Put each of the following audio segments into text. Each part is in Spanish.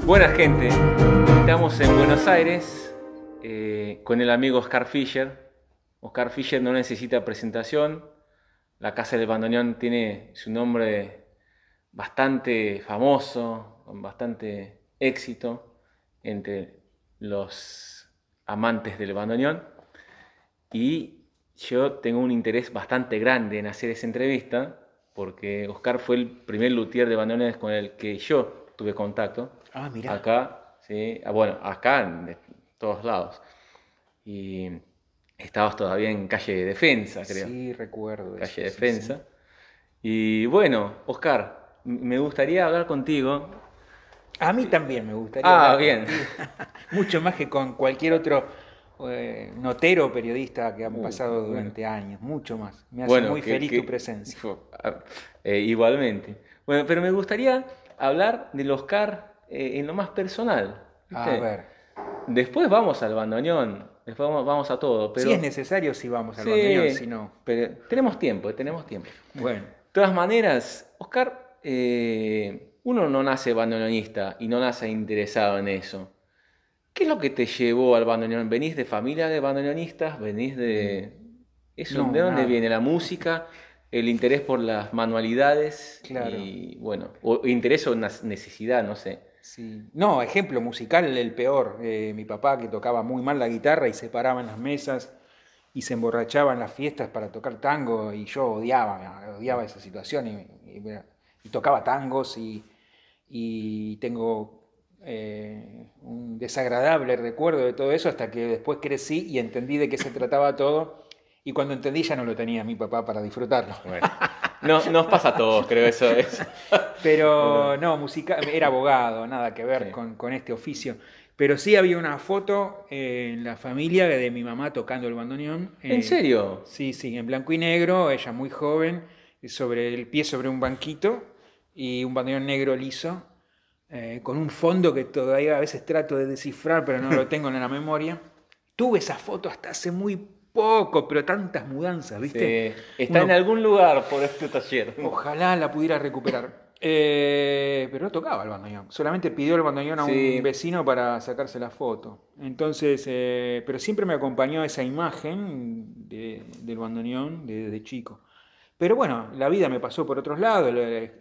Buena gente, estamos en Buenos Aires con el amigo Oscar Fischer. Oscar Fischer no necesita presentación. La Casa del Bandoneón tiene su nombre bastante famoso, con bastante éxito entre los amantes del bandoneón. Y yo tengo un interés bastante grande en hacer esa entrevista porque Oscar fue el primer luthier de bandoneones con el que yo tuve contacto. Ah, mirá. Acá, sí, bueno, acá en todos lados. Y estabas todavía en calle Defensa, creo. Sí, recuerdo eso. Calle Defensa. Sí. Y bueno, Oscar, me gustaría hablar contigo. A mí también me gustaría hablar bien. Mucho más que con cualquier otro notero o periodista que han pasado durante años. Mucho más. Me hace muy feliz tu presencia. Igualmente. Bueno, pero me gustaría hablar del Oscar en lo más personal. ¿Viste? A ver. Después vamos al bandoneón, después vamos a todo. Pero... Si es necesario, si vamos al bandoneón, si no. Pero tenemos tiempo. Bueno. De todas maneras, Oscar, uno no nace bandoneonista y no nace interesado en eso. ¿Qué es lo que te llevó al bandoneón? ¿Venís de familia de bandoneonistas? ¿Venís de eso? No, ¿De dónde nada. viene la música? ¿El interés por las manualidades? Claro. Y bueno, o interés o necesidad, no sé. Sí. No, ejemplo musical el peor. Mi papá, que tocaba muy mal la guitarra y se paraba en las mesas y se emborrachaba en las fiestas para tocar tango, y yo odiaba esa situación y tocaba tangos y tengo un desagradable recuerdo de todo eso hasta que después crecí y entendí de qué se trataba todo, y cuando entendí ya no lo tenía mi papá para disfrutarlo. Bueno, no, nos pasa a todos, creo eso. Pero no, música, era abogado, nada que ver con este oficio. Pero sí había una foto en la familia de mi mamá tocando el bandoneón. ¿En serio? Sí, en blanco y negro, ella muy joven, sobre el pie sobre un banquito y un bandoneón negro liso, con un fondo que todavía a veces trato de descifrar, pero no lo tengo en la memoria. Tuve esa foto hasta hace muy poco, pero tantas mudanzas, ¿viste? Sí. Está en algún lugar por este taller. Ojalá la pudiera recuperar. Pero no tocaba el bandoneón, solamente pidió el bandoneón a un vecino para sacarse la foto. Entonces, pero siempre me acompañó esa imagen del bandoneón desde chico. Pero bueno, la vida me pasó por otros lados, el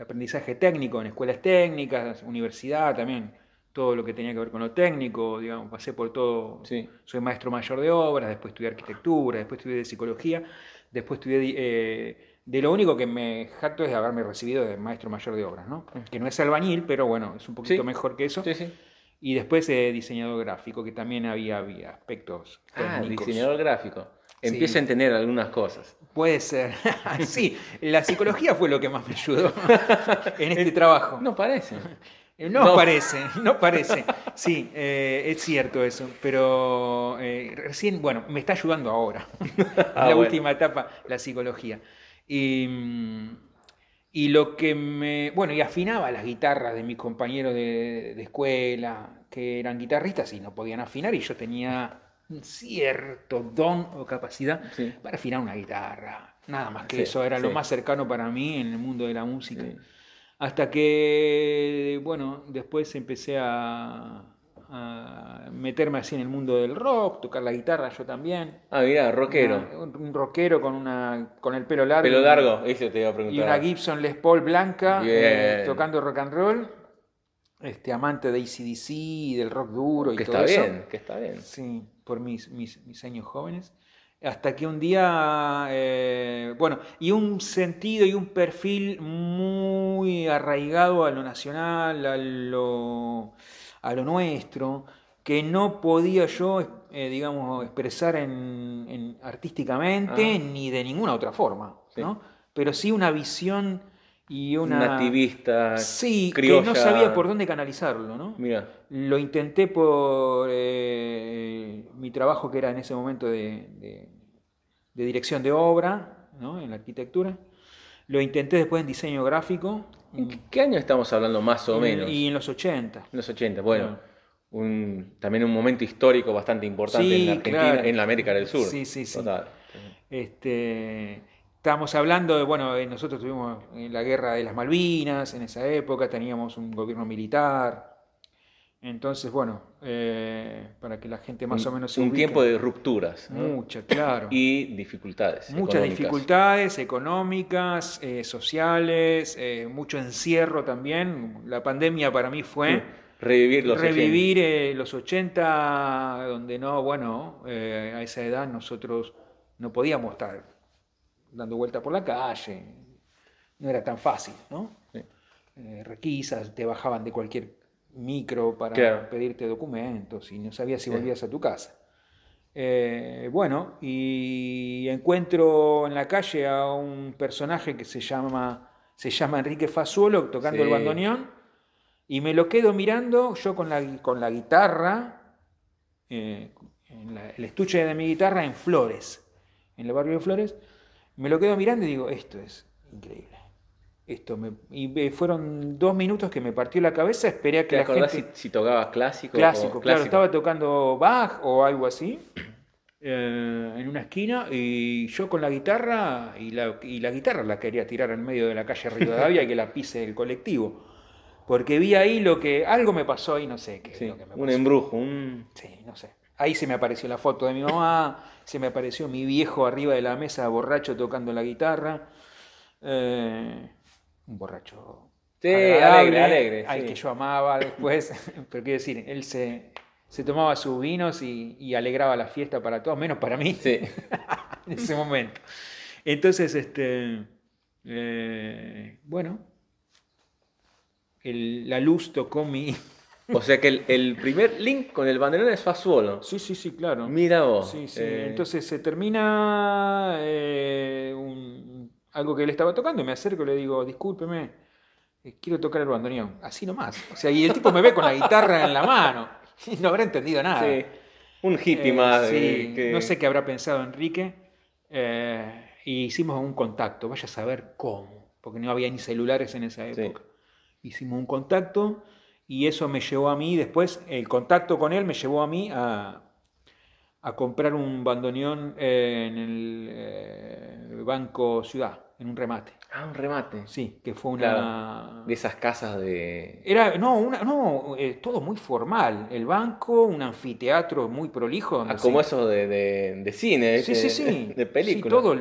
aprendizaje técnico en escuelas técnicas, universidad también, todo lo que tenía que ver con lo técnico, digamos, pasé por todo. Sí. Soy maestro mayor de obras, después estudié arquitectura, después estudié de psicología, después estudié de lo único que me jacto es de haberme recibido de maestro mayor de obras, ¿no? Que no es albañil, pero bueno, es un poquito mejor que eso. Sí. Y después diseñador gráfico, que también había aspectos técnicos. Diseñador gráfico. Empieza a entender algunas cosas. Puede ser. Sí, la psicología fue lo que más me ayudó en este trabajo. No parece. No parece. Sí, es cierto eso. Pero recién, bueno, me está ayudando ahora. La última etapa, la psicología. Y lo que y afinaba las guitarras de mis compañeros de escuela, que eran guitarristas y no podían afinar, y yo tenía un cierto don o capacidad para afinar una guitarra. Nada más que eso era lo más cercano para mí en el mundo de la música. Sí. Hasta que, bueno, después empecé a meterme así en el mundo del rock, tocar la guitarra yo también. Ah, mira, rockero. Un rockero con el pelo largo. Pelo largo, eso te iba a preguntar. Y una Gibson Les Paul blanca, tocando rock and roll. Amante de AC/DC y del rock duro y todo eso. Que está bien. Sí, por mis años jóvenes. Hasta que un día, y un sentido y un perfil muy arraigado a lo nacional, a lo nuestro, que no podía yo, digamos, expresar artísticamente ni de ninguna otra forma, ¿no? Pero sí una visión y una nativista, criolla, que no sabía por dónde canalizarlo, ¿no? Mira. Lo intenté por mi trabajo, que era en ese momento de dirección de obra, ¿no? En la arquitectura. Lo intenté después en diseño gráfico. ¿En qué año estamos hablando más o menos? Y en los 80. En los 80, bueno. También un momento histórico bastante importante en la Argentina, claro. En la América del Sur. Sí. Total. Estábamos hablando de, bueno, nosotros tuvimos la guerra de las Malvinas en esa época, teníamos un gobierno militar. Entonces, bueno, para que la gente más o menos se un ubique. tiempo de rupturas, ¿no? Muchas, claro. Y dificultades Muchas económicas. dificultades económicas, sociales, mucho encierro también. La pandemia para mí fue revivir los 80. Los 80, donde no, bueno, a esa edad nosotros no podíamos estar dando vuelta por la calle. No era tan fácil, ¿no? Sí. Requisas, te bajaban de cualquier micro para Claro. pedirte documentos y no sabías si Sí. volvías a tu casa. Bueno, y encuentro en la calle a un personaje que se llama Enrique Fasuolo tocando el bandoneón y me lo quedo mirando yo con la guitarra, el estuche de mi guitarra en Flores, en el barrio de Flores, me lo quedo mirando y digo, esto es increíble. Y fueron 2 minutos que me partió la cabeza, esperé a que ¿Te la acordás gente... si tocabas clásico? Clásico, claro, estaba tocando Bach o algo así, en una esquina, y yo con la guitarra, y la guitarra la quería tirar en medio de la calle Rivadavia y que la pise el colectivo, porque vi ahí algo me pasó ahí, no sé qué. Sí, lo que me un pasó. embrujo, Sí, no sé. Ahí se me apareció la foto de mi mamá, se me apareció mi viejo arriba de la mesa, borracho, tocando la guitarra. Un borracho Sí, agradable, alegre, al sí. que yo amaba después. Pero quiero decir, él se tomaba sus vinos y alegraba la fiesta para todos, menos para mí, Sí. en ese momento. Entonces, bueno, la luz tocó mi... O sea que el primer link con el bandoneón es Fasuolo. Sí, claro. Mira vos. Sí. Entonces se termina algo que él estaba tocando y me acerco y le digo, discúlpeme, quiero tocar el bandoneón. Así nomás. O sea, y el tipo me ve con la guitarra en la mano. Y no habrá entendido nada. Sí. Un hippie más. Sí, no sé qué habrá pensado Enrique. Y hicimos un contacto. Vaya a saber cómo. Porque no había ni celulares en esa época. Sí. Hicimos un contacto. Y eso me llevó a mí, después el contacto con él me llevó a mí a comprar un bandoneón en el Banco Ciudad, en un remate. Ah, un remate. Sí, que fue una... Claro, de esas casas de... todo muy formal. El banco, un anfiteatro muy prolijo. Donde como eso de cine, sí. De película. Sí, todo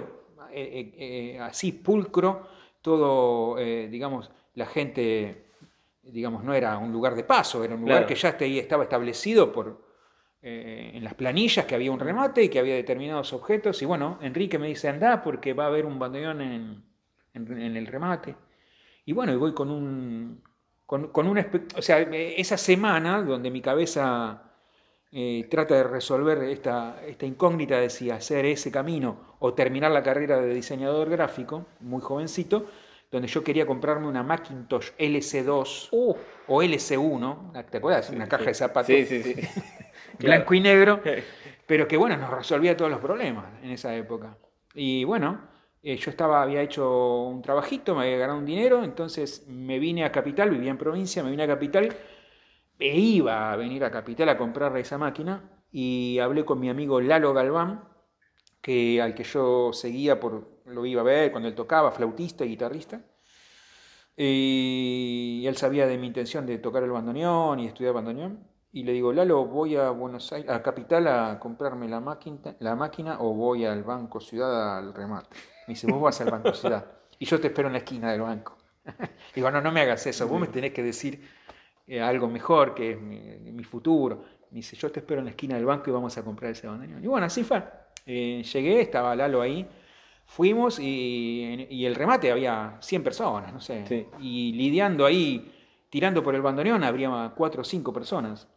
así pulcro, todo, digamos, la gente... Digamos, no era un lugar de paso, era un lugar que ya estaba establecido en las planillas, que había un remate y que había determinados objetos. Y bueno, Enrique me dice, andá porque va a haber un bandoneón en el remate. Y bueno, y voy con o sea, esa semana donde mi cabeza trata de resolver esta incógnita de si hacer ese camino o terminar la carrera de diseñador gráfico, muy jovencito, donde yo quería comprarme una Macintosh LC2 o LC1, ¿te acuerdas? Una caja de zapatos sí. blanco y negro, pero que bueno, nos resolvía todos los problemas en esa época. Y bueno, yo había hecho un trabajito, me había ganado un dinero, entonces me vine a Capital, vivía en provincia, me vine a Capital, e iba a venir a Capital a comprar esa máquina, y hablé con mi amigo Lalo Galván, al que yo seguía lo iba a ver cuando él tocaba, flautista y guitarrista. Y él sabía de mi intención de tocar el bandoneón y estudiar bandoneón. Y le digo, Lalo, voy a Buenos Aires, a Capital a comprarme la máquina o voy al Banco Ciudad al remate. Me dice, vos vas al Banco Ciudad y yo te espero en la esquina del banco. Digo, no me hagas eso, vos me tenés que decir algo mejor que es mi futuro. Me dice, yo te espero en la esquina del banco y vamos a comprar ese bandoneón. Y bueno, así fue. Llegué, estaba Lalo ahí, fuimos y el remate había 100 personas, no sé. Sí. Y lidiando ahí, tirando por el bandoneón, habría 4 o 5 personas.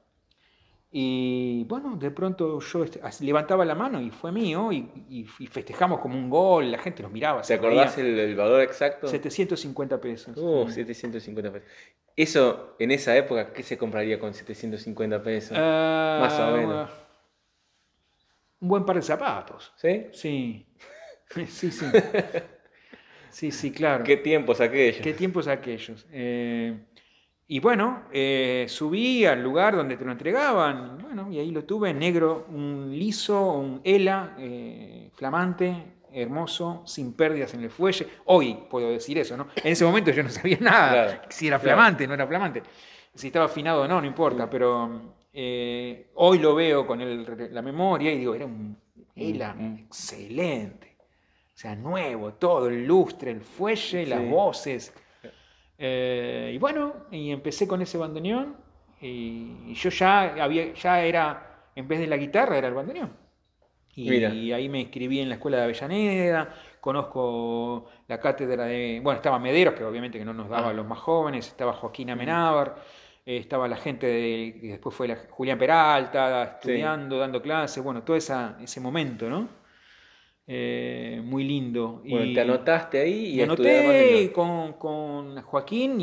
Y bueno, de pronto yo levantaba la mano y fue mío y festejamos como un gol, la gente nos miraba. ¿Te acordás el valor exacto? 750 pesos. 750 pesos. Eso, en esa época, ¿qué se compraría con 750 pesos? Más o menos. Un buen par de zapatos. ¿Sí? Sí. Sí, claro. ¿Qué tiempos aquellos? ¿Qué tiempos aquellos? Y bueno, subí al lugar donde te lo entregaban, bueno, y ahí lo tuve en negro, un liso, un ELA flamante, hermoso, sin pérdidas en el fuelle. Hoy puedo decir eso, ¿no? En ese momento yo no sabía nada, Claro, si era flamante, no era flamante, si estaba afinado o no, no importa, pero hoy lo veo con la memoria y digo, era excelente. O sea, nuevo, todo, el lustre, el fuelle, las voces. Y bueno, y empecé con ese bandoneón y yo ya era, en vez de la guitarra, era el bandoneón. Y ahí me inscribí en la escuela de Avellaneda, conozco la cátedra de... Bueno, estaba Mederos, que obviamente que no nos daba a los más jóvenes, estaba Joaquín Amenábar, estaba la gente que después fue Julián Peralta, estudiando, dando clases, bueno, todo ese momento, ¿no? Muy lindo. Bueno, te anotaste ahí y me anoté con Joaquín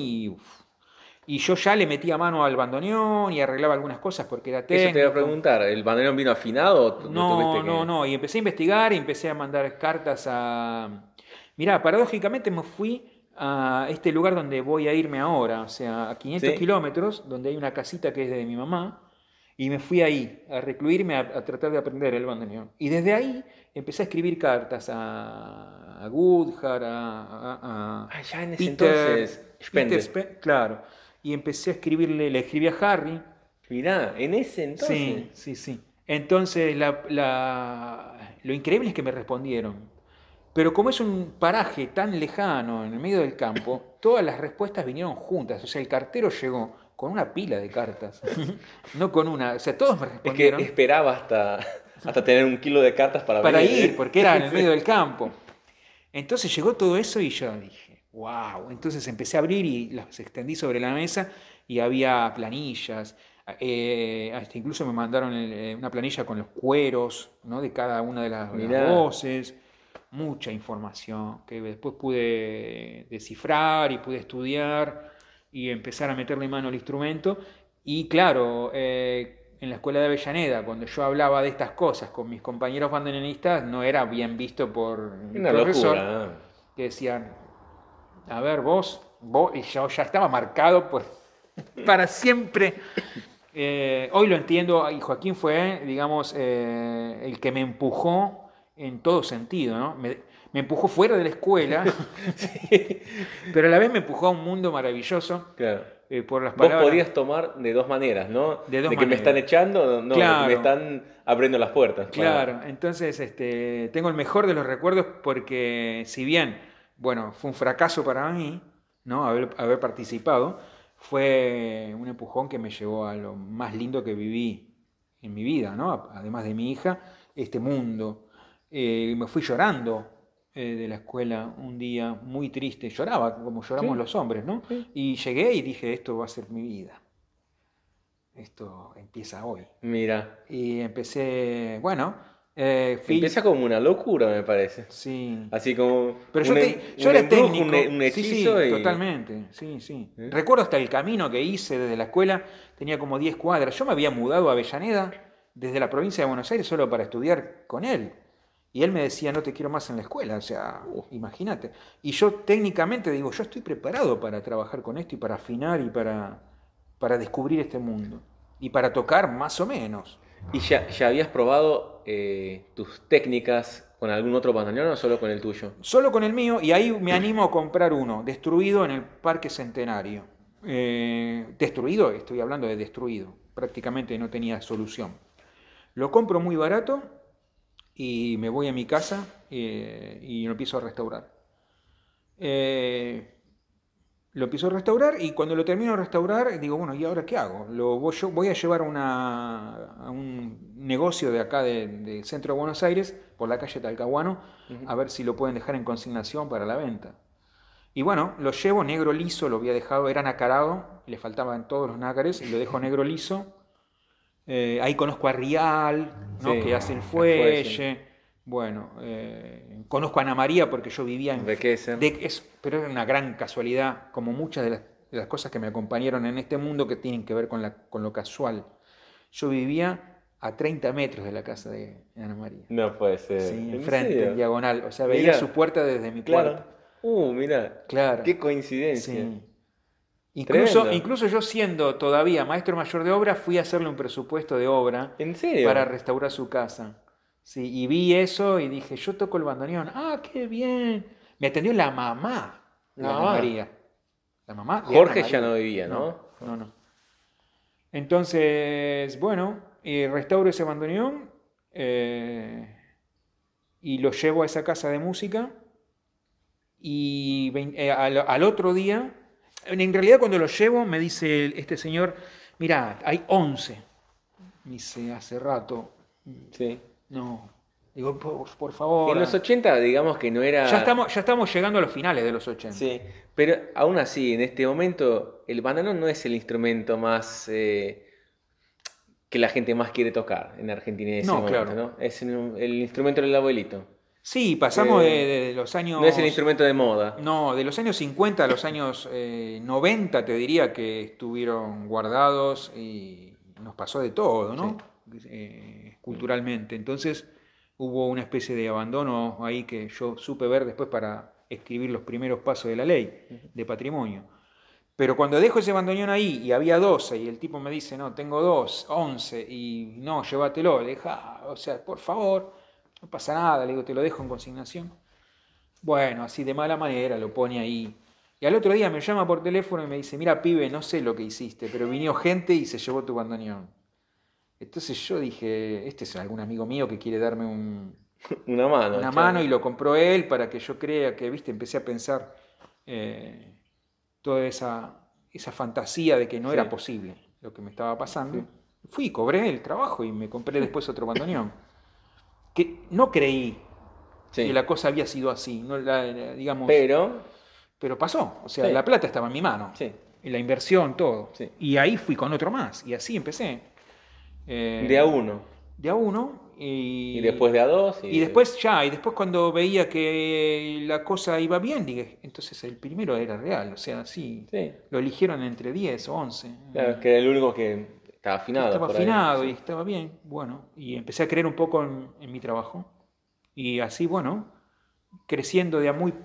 y yo ya le metía mano al bandoneón y arreglaba algunas cosas porque era técnico. Eso te iba a preguntar, ¿el bandoneón vino afinado o No, y empecé a investigar y empecé a mandar cartas Mirá, paradójicamente me fui a este lugar donde voy a irme ahora, o sea, a 500 kilómetros, donde hay una casita que es de mi mamá, y me fui ahí a recluirme a tratar de aprender el bandoneón. Y desde ahí empecé a escribir cartas a Goodhart, ya en ese entonces, Peter claro. Y empecé a escribirle, le escribí a Harry. Mirá, en ese entonces. Sí. Entonces, lo increíble es que me respondieron. Pero como es un paraje tan lejano, en el medio del campo, todas las respuestas vinieron juntas. O sea, el cartero llegó con una pila de cartas, no con una. O sea, todos me respondieron. Es que esperaba hasta tener 1 kilo de cartas para ir, porque era en el medio del campo. Entonces llegó todo eso y yo dije, wow. Entonces empecé a abrir y las extendí sobre la mesa y había planillas. Incluso me mandaron una planilla con los cueros, ¿no? De cada una de las voces. Mucha información que después pude descifrar y pude estudiar y empezar a meterle mano al instrumento. Y claro, en la escuela de Avellaneda, cuando yo hablaba de estas cosas con mis compañeros bandoneonistas, no era bien visto por el profesor. Locura. Que decían, a ver, vos, y yo ya estaba marcado pues, para siempre. Hoy lo entiendo, y Joaquín fue, digamos, el que me empujó en todo sentido, ¿no? Me empujó fuera de la escuela, pero a la vez me empujó a un mundo maravilloso. Claro. Por las palabras. Vos podías tomar de dos maneras, ¿no? De dos que maneras. Me están echando, no, claro. De que me están abriendo las puertas. Claro, entonces tengo el mejor de los recuerdos porque si bien, bueno, fue un fracaso para mí, ¿no? Haber participado, fue un empujón que me llevó a lo más lindo que viví en mi vida, ¿no? Además de mi hija, este mundo. Me fui llorando de la escuela un día muy triste, lloraba como lloramos los hombres, ¿no? Sí. Y llegué y dije, esto va a ser mi vida, esto empieza hoy. Mira. Y empecé, bueno... empieza como una locura, me parece. Sí. Así como pero yo era técnico. Un hechizo. Sí, totalmente, sí. Recuerdo hasta el camino que hice desde la escuela, tenía como 10 cuadras. Yo me había mudado a Avellaneda desde la provincia de Buenos Aires solo para estudiar con él. Y él me decía, no te quiero más en la escuela, o sea, imagínate. Y yo técnicamente digo, yo estoy preparado para trabajar con esto y para afinar y para descubrir este mundo. Y para tocar más o menos. ¿Y ya habías probado tus técnicas con algún otro bandoneón o solo con el tuyo? Solo con el mío, y ahí me animo a comprar uno, destruido en el Parque Centenario. Destruido, estoy hablando de destruido, prácticamente no tenía solución. Lo compro muy barato y me voy a mi casa y lo empiezo a restaurar. Lo empiezo a restaurar y cuando lo termino de restaurar digo, bueno, ¿y ahora qué hago? Voy a llevar a un negocio de acá del centro de Buenos Aires, por la calle Talcahuano, a ver si lo pueden dejar en consignación para la venta. Y bueno, lo llevo negro liso, lo había dejado, era nacarado, le faltaban todos los nácares y lo dejo negro liso. Ahí conozco a Rial, ¿no? Sí, que hace el fuelle. Bueno, conozco a Ana María porque yo vivía en... pero era una gran casualidad, como muchas de las cosas que me acompañaron en este mundo que tienen que ver con lo casual. Yo vivía a 30 metros de la casa de Ana María. No puede ser. Sí, enfrente, en diagonal. O sea, veía su puerta desde mi puerta. Mirá. Claro. Qué coincidencia. Sí. Incluso yo siendo todavía maestro mayor de obra, fui a hacerle un presupuesto de obra. ¿En serio? Para restaurar su casa. Sí, y vi eso y dije, yo toco el bandoneón. ¡Ah, qué bien! Me atendió la mamá de Ana María. La mamá de Jorge Ana ya María. no vivía, ¿no? No. Entonces, bueno, restauro ese bandoneón y lo llevo a esa casa de música y al otro día, en realidad cuando lo llevo me dice este señor, mirá, hay 11. Me dice, hace rato. Sí. No. Digo, por favor. En los 80, digamos que no era... Ya estamos llegando a los finales de los 80. Sí, pero aún así, en este momento, el bandoneón no es el instrumento más... que la gente más quiere tocar en Argentina en ese momento, claro. ¿no? Es el instrumento del abuelito. Sí, pasamos de los años... No es el instrumento de moda. No, de los años 50 a los años 90 te diría que estuvieron guardados y nos pasó de todo, ¿no? Sí. Culturalmente. Entonces hubo una especie de abandono ahí que yo supe ver después para escribir los primeros pasos de la ley de patrimonio. Pero cuando dejo ese bandoneón ahí y había 12 y el tipo me dice, no, tengo 11 y no, llévatelo, le dije, o sea, por favor, no pasa nada, le digo, te lo dejo en consignación. Bueno, así de mala manera lo pone ahí. Y al otro día me llama por teléfono y me dice, mira, pibe, no sé lo que hiciste, pero vino gente y se llevó tu bandoneón. Entonces yo dije, este es algún amigo mío que quiere darme una mano y lo compró él para que yo crea que, viste, empecé a pensar toda esa fantasía de que no era posible lo que me estaba pasando. Sí. Fui, cobré el trabajo y me compré después otro bandoneón. Que no creí que la cosa había sido así, no digamos. Pero pasó, o sea, la plata estaba en mi mano, y la inversión, todo. Sí. Y ahí fui con otro más, y así empecé. De a uno. De a uno. Y después de a dos. Y después cuando veía que la cosa iba bien, dije, entonces el primero era real, o sea, lo eligieron entre 10 o 11. Claro, que era el único que estaba afinado. Estaba afinado y estaba bien, bueno, y empecé a creer un poco en mi trabajo. Y así, bueno, creciendo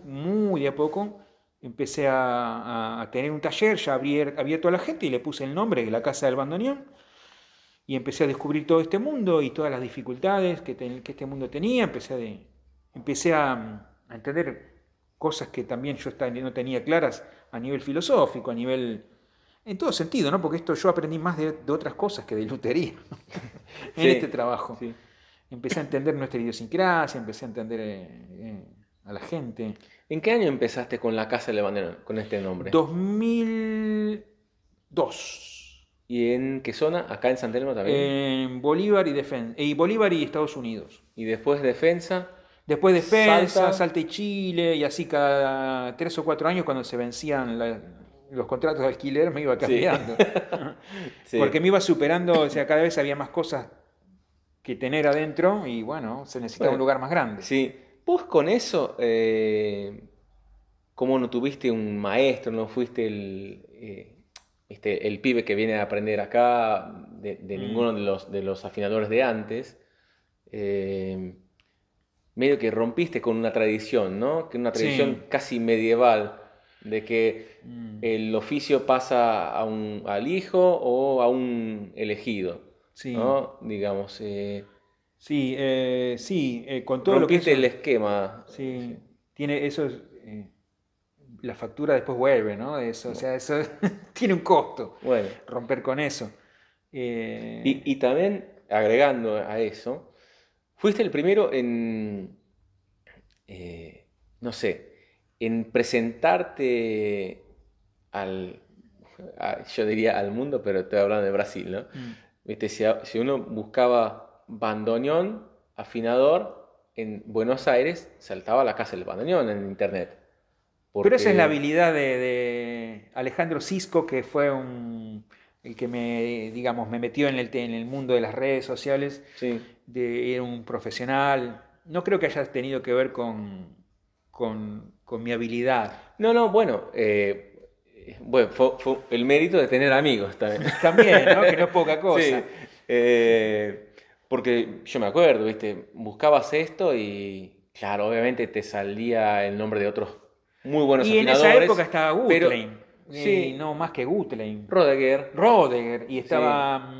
muy de a poco, empecé a tener un taller, ya abierto a la gente y le puse el nombre de la Casa del Bandoneón. Y empecé a descubrir todo este mundo y todas las dificultades que este mundo tenía. Empecé a entender cosas que también yo no tenía claras a nivel filosófico, en todo sentido, ¿no? Porque yo aprendí más de otras cosas que de lutería en este trabajo. Sí. Empecé a entender nuestra idiosincrasia, empecé a entender a la gente. ¿En qué año empezaste con la Casa del Bandoneón, con este nombre? 2002. ¿Y en qué zona? ¿Acá en San Telmo también? En Bolívar y Estados Unidos. ¿Y después Defensa? Después Defensa, Salta y Chile, y así cada 3 o 4 años cuando se vencían los contratos de alquiler me iba cambiando. Sí. Porque me iba superando, o sea, cada vez había más cosas que tener adentro y bueno, se necesitaba un lugar más grande. Sí. Vos con eso, ¿cómo no tuviste un maestro? ¿No fuiste el pibe que viene a aprender acá de ninguno de los afinadores de antes? Medio que rompiste con una tradición, ¿no? Que una tradición casi medieval, de que el oficio pasa al hijo o a un elegido, ¿no? Digamos. Con todo rompiste lo que el esquema. Sí, tiene eso. La factura después vuelve, ¿no? Eso, o sea, eso tiene un costo. Bueno. Romper con eso. Y también, agregando a eso, fuiste el primero en, no sé, en presentarte yo diría al mundo, pero estoy hablando de Brasil, ¿no? ¿Viste? Si uno buscaba bandoneón, afinador, en Buenos Aires, saltaba a la Casa del Bandoneón en internet. Pero esa es la habilidad de Alejandro Cisco, que fue el que me metió en el mundo de las redes sociales. Sí. Era un profesional. No creo que haya tenido que ver con mi habilidad. No, bueno, fue el mérito de tener amigos también. También, ¿no? Que no es poca cosa. Sí. Porque yo me acuerdo, ¿viste? Buscabas esto y, claro, obviamente te salía el nombre de otros muy buenos afinadores. Y en esa época estaba Gutlein. No más que Gutlein. Rodeger. Y estaba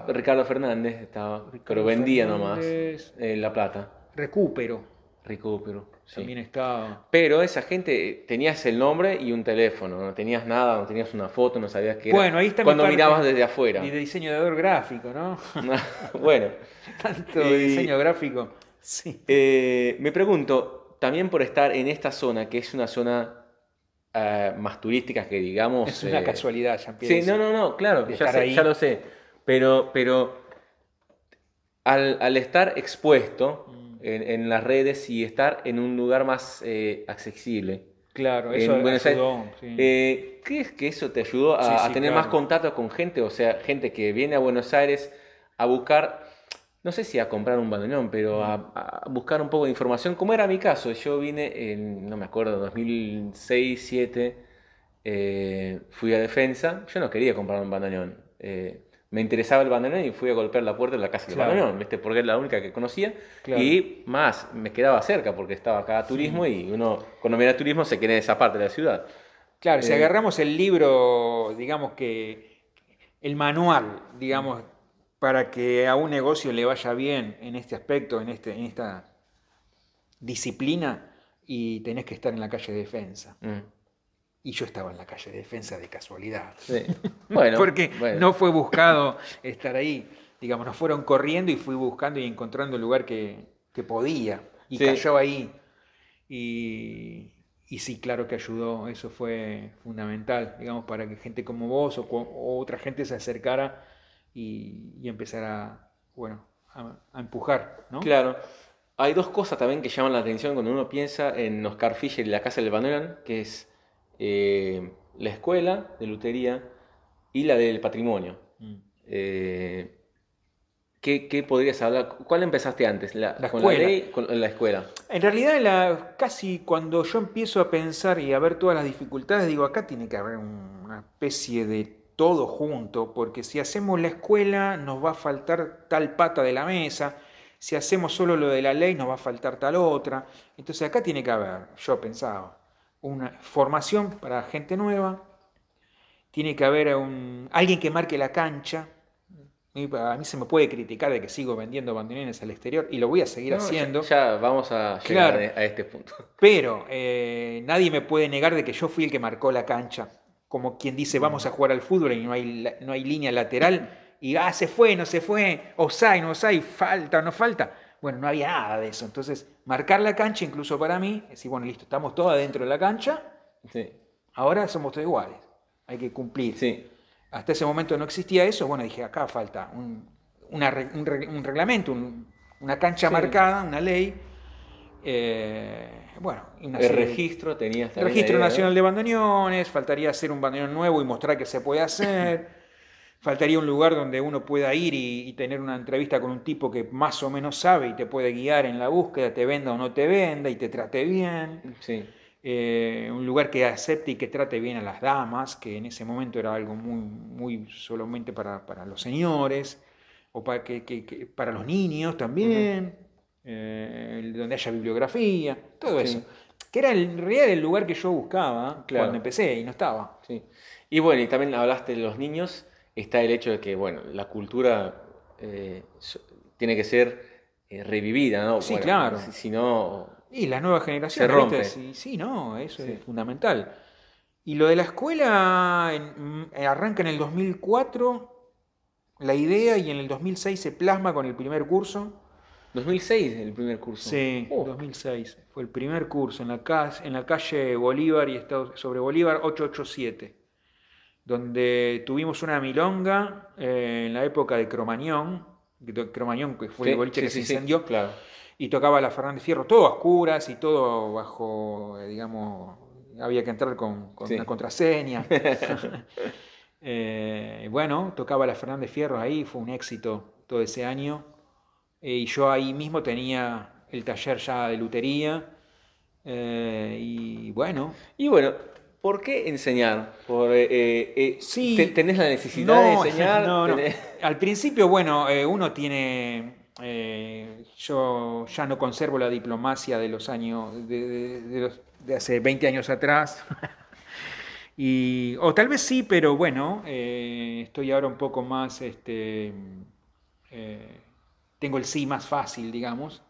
Ricardo Fernández estaba, Ricardo pero vendía Fernández, nomás La Plata. Recupero Recupero, sí. también estaba. Pero esa gente, tenías el nombre y un teléfono, no tenías nada, no tenías una foto, no sabías qué era. Bueno, ahí está mi cuando parte mirabas desde afuera. y de diseñador gráfico, ¿no? Bueno. Tanto de diseño gráfico. Sí. Me pregunto, también por estar en esta zona, que es una zona más turística que digamos... Es una casualidad, ya Sí, empiezo. no, claro, de ya, estar ahí. ya lo sé. Pero al estar expuesto en las redes y estar en un lugar más accesible. Claro, eso En Buenos Aires, ayudó. Sí. ¿crees que eso te ayudó Sí, a sí, tener claro. más contacto con gente? O sea, gente que viene a Buenos Aires a buscar, no sé si a comprar un bandoneón, pero a buscar un poco de información, como era mi caso. Yo vine en, no me acuerdo, 2006, 2007, fui a Defensa. Yo no quería comprar un bandoneón. Me interesaba el bandoneón y fui a golpear la puerta de la casa del Claro. bandoneón, ¿viste? Porque era la única que conocía. Claro. Y más, me quedaba cerca porque estaba acá turismo y uno, cuando mira turismo, se queda en esa parte de la ciudad. Claro, si agarramos el libro, digamos que el manual, digamos, para que a un negocio le vaya bien en este aspecto, en esta disciplina, y tenés que estar en la calle de Defensa. Y yo estaba en la calle de Defensa de casualidad. Sí. Bueno, Porque no fue buscado estar ahí. Digamos, nos fueron corriendo y fui buscando y encontrando el lugar que podía. Y Sí. cayó ahí. Y sí, claro que ayudó. Eso fue fundamental, digamos, para que gente como vos o otra gente se acercara y empezara, bueno, a empujar, ¿no? Claro. Hay dos cosas también que llaman la atención cuando uno piensa en Oscar Fischer y la Casa del Bandoneón, que es la escuela de lutería y la del patrimonio. ¿Qué podrías hablar? ¿Cuál empezaste antes? ¿Con la escuela. ley? ¿Con la escuela? En realidad, casi cuando yo empiezo a pensar y a ver todas las dificultades, digo, acá tiene que haber una especie de todo junto, porque si hacemos la escuela nos va a faltar tal pata de la mesa, si hacemos solo lo de la ley nos va a faltar tal otra. Entonces acá tiene que haber, yo pensaba, una formación para gente nueva, tiene que haber alguien que marque la cancha. A mí se me puede criticar de que sigo vendiendo bandoneones al exterior y lo voy a seguir haciendo. Ya vamos a llegar Claro. a este punto. Pero nadie me puede negar de que yo fui el que marcó la cancha. Como quien dice, vamos a jugar al fútbol y no hay línea lateral. Y se fue, no se fue, offside, no offside, falta o no falta. Bueno, no había nada de eso. Entonces, marcar la cancha, incluso para mí, es decir, bueno, listo, estamos todos adentro de la cancha. Sí. Ahora somos todos iguales. Hay que cumplir. Sí. Hasta ese momento no existía eso. Bueno, dije, acá falta un reglamento, una cancha marcada, una ley. Bueno, El registro tenías también. El registro nacional de bandoneones, faltaría hacer un bandoneón nuevo y mostrar que se puede hacer. Faltaría un lugar donde uno pueda ir y tener una entrevista con un tipo que más o menos sabe y te puede guiar en la búsqueda, te venda o no te venda y te trate bien. Sí. Un lugar que acepte y que trate bien a las damas, que en ese momento era algo muy solamente para los señores, o para los niños también, donde haya bibliografía, todo eso. Que era en realidad el lugar que yo buscaba cuando empecé y no estaba. Sí. Y bueno, y también hablaste de los niños, está el hecho de que, bueno, la cultura tiene que ser revivida, ¿no? Sí, bueno, claro. Si no... Y las nuevas generaciones, se rompe. Sí, no, eso es fundamental. Y lo de la escuela arranca en el 2004, la idea, y en el 2006 se plasma con el primer curso. 2006 el primer curso. Sí, 2006. Fue el primer curso en la calle Bolívar y sobre Bolívar 887, donde tuvimos una milonga en la época de Cromañón, que fue el boliche que se incendió. Claro. Y tocaba la Fernández Fierro, todo a oscuras y todo bajo, digamos, había que entrar con una contraseña. Bueno, tocaba la Fernández Fierro ahí, fue un éxito todo ese año. Y yo ahí mismo tenía el taller ya de lutería. Y bueno. ¿Por qué enseñar? Sí, ¿Tenés la necesidad de enseñar? No. Al principio, bueno, uno tiene... yo ya no conservo la diplomacia de los años de hace 20 años atrás. O tal vez sí, pero bueno, estoy ahora un poco más, tengo el sí más fácil, digamos,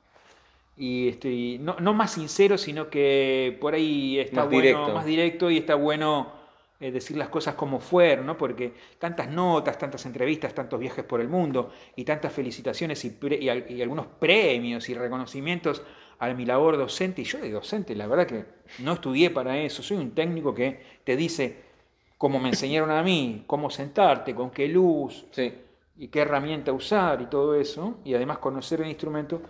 y estoy, no más sincero, sino que por ahí está Más bueno, directo. más directo y está bueno decir las cosas como fueron, ¿no? Porque tantas notas, tantas entrevistas, tantos viajes por el mundo y tantas felicitaciones y algunos premios y reconocimientos a mi labor docente, y yo de docente, la verdad que no estudié para eso, soy un técnico que te dice cómo me enseñaron a mí, cómo sentarte, con qué luz Sí, y qué herramienta usar y todo eso, y además conocer el instrumento,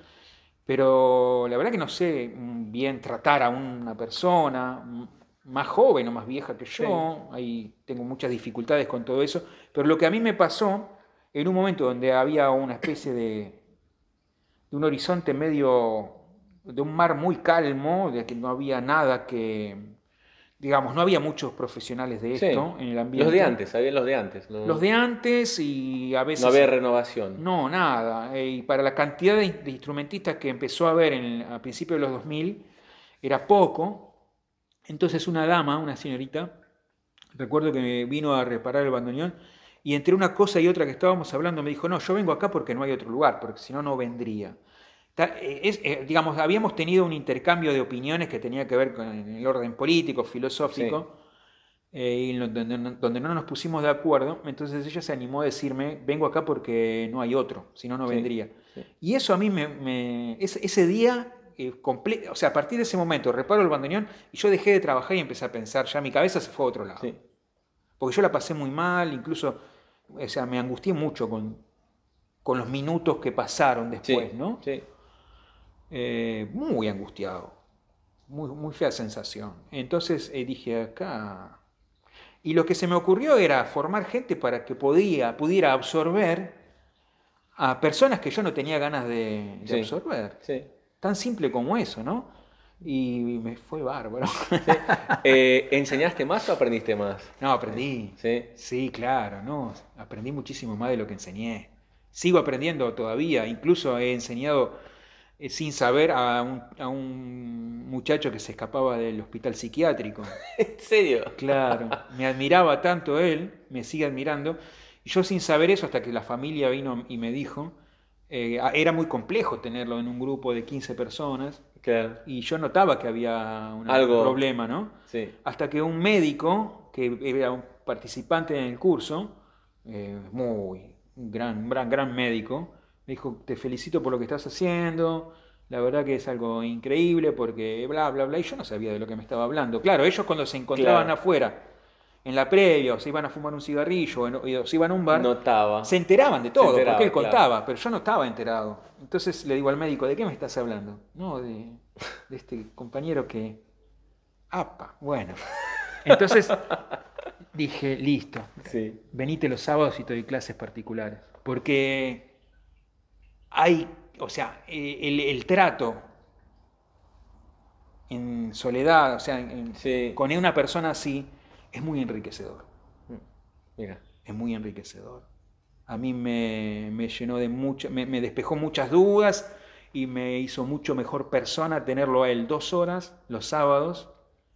pero la verdad que no sé bien tratar a una persona más joven o más vieja que sí. yo, ahí tengo muchas dificultades con todo eso, pero lo que a mí me pasó en un momento donde había una especie de un horizonte medio, de un mar muy calmo, de que no había nada que, digamos, no había muchos profesionales de Sí. esto en el Los de ambiente. antes, había los de antes. Los de antes y a No veces había renovación. no, nada. Y para la cantidad de instrumentistas que empezó a haber a principios de los 2000 era poco. Entonces una dama, una señorita, recuerdo que vino a reparar el bandoneón y entre una cosa y otra que estábamos hablando me dijo, no, yo vengo acá porque no hay otro lugar, porque si no, no vendría. Digamos, habíamos tenido un intercambio de opiniones que tenía que ver con el orden político, Sí, filosófico, y donde no nos pusimos de acuerdo, entonces ella se animó a decirme, vengo acá porque no hay otro, si no, no sí, vendría. sí, Y eso a mí ese día, o sea, a partir de ese momento, reparo el bandoneón y yo dejé de trabajar y empecé a pensar, ya mi cabeza se fue a otro lado. sí, Porque yo la pasé muy mal, incluso, o sea, me angustié mucho con los minutos que pasaron después, sí, ¿no? sí. Muy angustiado, muy fea sensación. Entonces dije, acá. Y lo que se me ocurrió era formar gente para que pudiera absorber a personas que yo no tenía ganas de Sí, absorber. sí, Tan simple como eso, ¿no? Y me fue bárbaro. sí. ¿Enseñaste más o aprendiste más? No, aprendí. Sí, Sí, claro, no. Aprendí muchísimo más de lo que enseñé. Sigo aprendiendo todavía. Incluso he enseñado sin saber a un muchacho que se escapaba del hospital psiquiátrico. ¿en serio? Claro, me admiraba tanto él, me sigue admirando, y yo sin saber eso hasta que la familia vino y me dijo, era muy complejo tenerlo en un grupo de 15 personas, Claro. y yo notaba que había un Algo, problema, ¿no? sí. Hasta que un médico, que era un participante en el curso, un gran médico, me dijo, te felicito por lo que estás haciendo, la verdad que es algo increíble porque bla, bla, bla, y yo no sabía de lo que me estaba hablando. Claro, ellos cuando se encontraban Claro, afuera, en la previa, o se iban a fumar un cigarrillo, o se iban a un bar, se notaba, enteraban de se todo, porque él enteraba, claro. contaba, pero yo no estaba enterado. Entonces le digo al médico, ¿de qué me estás hablando? No, de este compañero que... Apa, bueno. Entonces dije, listo, Sí, venite los sábados y te doy clases particulares. Porque hay, o sea, el trato en soledad, o sea, sí. con una persona así, es muy enriquecedor. Mira, Es muy enriquecedor. A mí me llenó de mucho, me despejó muchas dudas y me hizo mucho mejor persona tenerlo a él 2 horas los sábados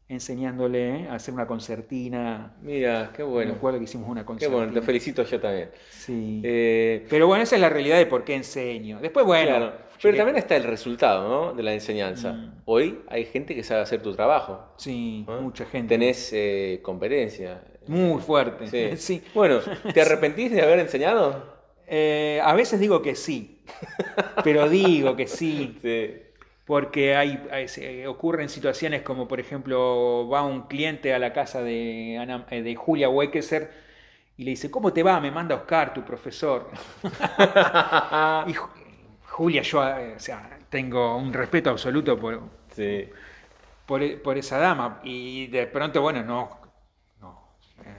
enseñándole a hacer una concertina. mira, qué Me bueno. acuerdo que hicimos una Qué bueno, te concertina. felicito yo también. Sí. Eh, Pero bueno, esa es la realidad de por qué enseño. Después, bueno, claro, pero también llegué. está el resultado, ¿no? De la enseñanza. Mm, Hoy hay gente que sabe hacer tu trabajo, sí, ¿no? mucha gente. Tenés competencia. Muy fuerte. Sí. Sí. Bueno, ¿te arrepentís de haber enseñado? A veces digo que sí, pero digo que sí, Sí. porque ocurren situaciones como, por ejemplo, va un cliente a la casa de Julia Wekeser y le dice, ¿cómo te va? Me manda Oscar, tu profesor. Y Julia, yo, o sea, tengo un respeto absoluto Sí, por esa dama. Y de pronto, bueno,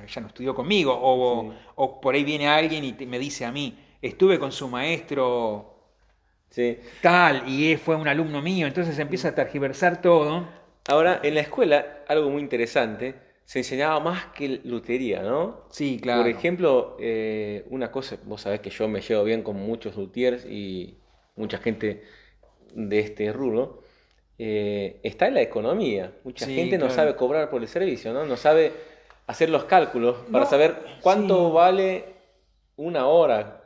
ella no estudió conmigo. sí, O por ahí viene alguien y me dice a mí, estuve con su maestro sí. tal y fue un alumno mío. Entonces empieza a tergiversar todo. Ahora, en la escuela, algo muy interesante, se enseñaba más que lutería, ¿no? Sí, Por claro. ejemplo, una cosa, vos sabés que yo me llevo bien con muchos luthiers y mucha gente de este rubro, está en la economía. Mucha Sí, gente no claro. sabe cobrar por el servicio, ¿no? No sabe hacer los cálculos para saber cuánto sí. vale una hora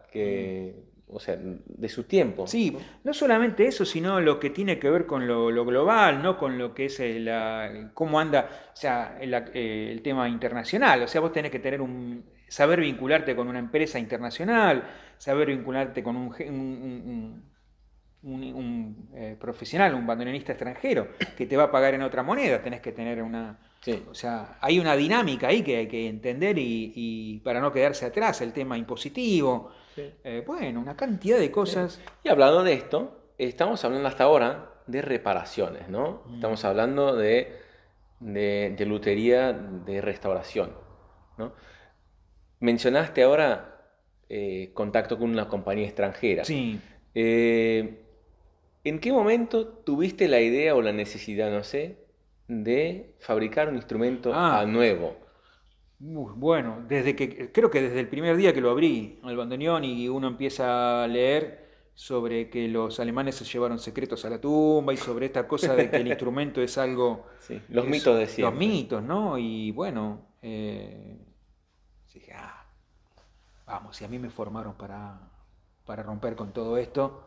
o sea, de su tiempo. Sí, no solamente eso, sino lo que tiene que ver con lo global, ¿no? Con lo que es cómo anda, o sea, el tema internacional. O sea, vos tenés que tener saber vincularte con una empresa internacional, saber vincularte con un profesional, un bandoneonista extranjero, que te va a pagar en otra moneda. Tenés que tener Sí. o sea, hay una dinámica ahí que hay que entender y para no quedarse atrás, el tema impositivo. Sí. Bueno, una cantidad de cosas. Y hablando de esto, estamos hablando hasta ahora de reparaciones, ¿no? Estamos hablando de lutería de restauración, ¿no? Mencionaste ahora contacto con una compañía extranjera. Sí. ¿En qué momento tuviste la idea o la necesidad, no sé, de fabricar un instrumento nuevo? Bueno, creo que desde el primer día que lo abrí al bandoneón y uno empieza a leer sobre que los alemanes se llevaron secretos a la tumba y sobre esta cosa de que el instrumento es algo... Sí, los mitos de siempre. Los mitos, ¿no? Y bueno, dije, vamos, si a mí me formaron para romper con todo esto,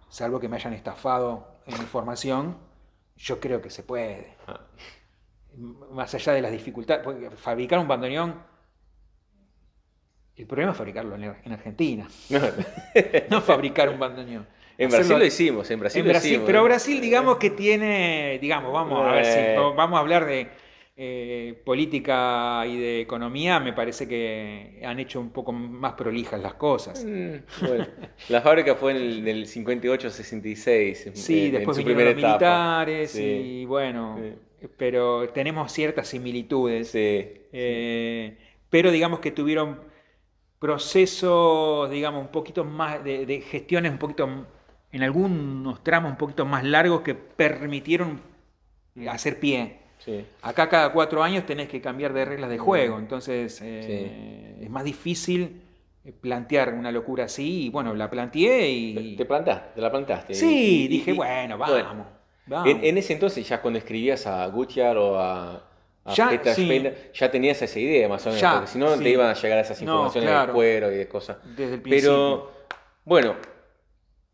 salvo que me hayan estafado en mi formación, yo creo que se puede. Más allá de las dificultades, porque fabricar un bandoneón, el problema es fabricarlo en Argentina, no fabricar un bandoneón. En Brasil lo hicimos, en Brasil lo hicimos. Pero Brasil, digamos que tiene, digamos, vamos a ver si vamos a hablar de política y de economía, me parece que han hecho un poco más prolijas las cosas. Bueno, la fábrica fue en el 58-66. Sí, después vinieron los militares y bueno... Sí. Pero tenemos ciertas similitudes. Sí, pero digamos que tuvieron procesos, digamos, un poquito más de gestiones, un poquito, en algunos tramos un poquito más largos que permitieron hacer pie. Sí. Acá cada 4 años tenés que cambiar de reglas de juego, entonces es más difícil plantear una locura así. Y bueno, la planteé y... ¿Te la plantaste? Sí, dije, bueno, vamos. Bueno. En ese entonces, ya cuando escribías a Gutjahr o a Peter Spender, ya tenías esa idea más o menos, porque si no te iban a llegar esas informaciones de cuero y de cosas. Desde el principio. Pero, bueno,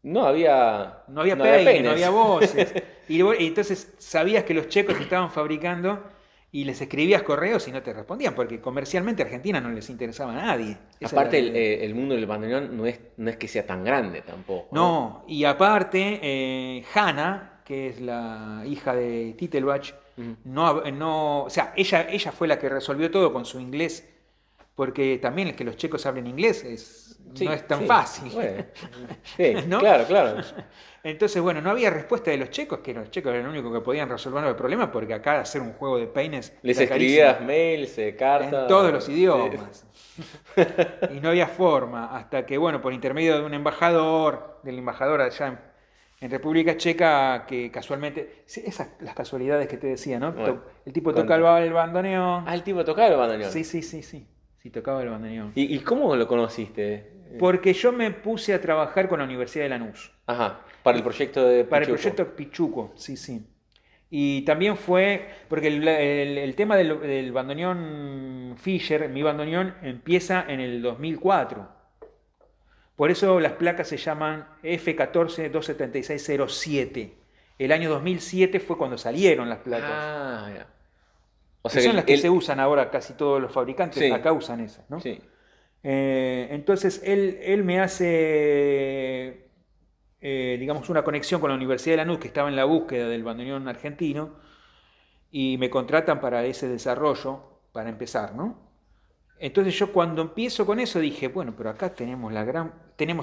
no había peines, no había voces. y entonces sabías que los checos estaban fabricando y les escribías correos y no te respondían, porque comercialmente a Argentina no les interesaba a nadie. Aparte, el mundo del bandoneón no es que sea tan grande tampoco. No, y aparte, Hanna, que es la hija de Titelbach, o sea, ella fue la que resolvió todo con su inglés, porque también el que los checos hablen inglés no es tan fácil. Bueno, sí, ¿no? Claro. Entonces, bueno, no había respuesta de los checos, que los checos eran los únicos que podían resolver el problema, porque acá hacer un juego de peines... Les escribías mails, cartas... En todos los idiomas. Y no había forma, hasta que, bueno, por intermedio de un embajador, del embajador allá en República Checa, que casualmente... las casualidades que te decía, ¿no? Bueno, el tipo tocaba el bandoneón. El tipo tocaba el bandoneón. Sí, tocaba el bandoneón. ¿Y cómo lo conociste? Porque yo me puse a trabajar con la Universidad de Lanús. Ajá, para el proyecto de Pichuco. Para el proyecto Pichuco, sí. Y también fue, porque el tema del bandoneón Fischer, mi bandoneón, empieza en el 2004. Por eso las placas se llaman F14-276-07. El año 2007 fue cuando salieron las placas. Ya. O sea, son las que se usan ahora casi todos los fabricantes, acá usan esas, ¿no? Sí. Entonces él me hace, digamos, una conexión con la Universidad de Lanús, que estaba en la búsqueda del bandoneón argentino, y me contratan para ese desarrollo, para empezar, ¿no? Entonces yo cuando empiezo con eso dije, bueno, pero acá tenemos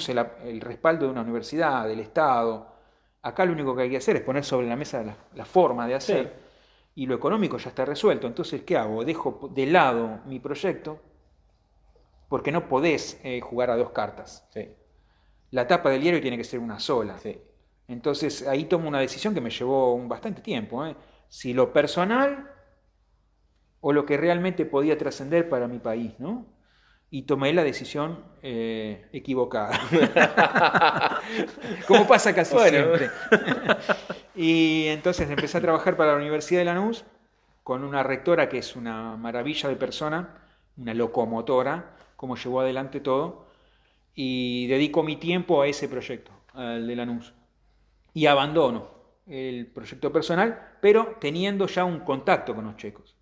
el respaldo de una universidad, del Estado. Acá lo único que hay que hacer es poner sobre la mesa la forma de hacer, y lo económico ya está resuelto. Entonces, ¿qué hago? Dejo de lado mi proyecto, porque no podés jugar a 2 cartas. Sí. La tapa del diario tiene que ser una sola. Sí. Entonces ahí tomo una decisión que me llevó bastante tiempo. Si lo personal o lo que realmente podía trascender para mi país, ¿no? Y tomé la decisión equivocada. Como pasa casi siempre. Y entonces empecé a trabajar para la Universidad de Lanús con una rectora que es una maravilla de persona, una locomotora, cómo llevó adelante todo, y dedico mi tiempo a ese proyecto, al de Lanús. Y abandono el proyecto personal, pero teniendo ya un contacto con los checos.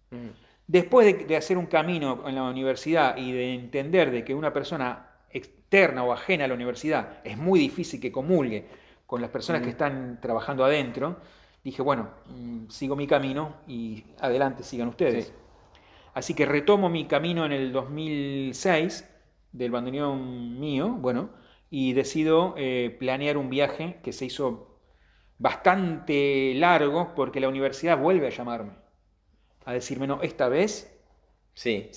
Después de hacer un camino en la universidad y de entender de que una persona externa o ajena a la universidad es muy difícil que comulgue con las personas que están trabajando adentro, dije, bueno, sigo mi camino y adelante, sigan ustedes. Sí. Así que retomo mi camino en el 2006 del bandoneón mío, bueno, y decido planear un viaje que se hizo bastante largo porque la universidad vuelve a llamarme, a decirme, no, esta vez, sí.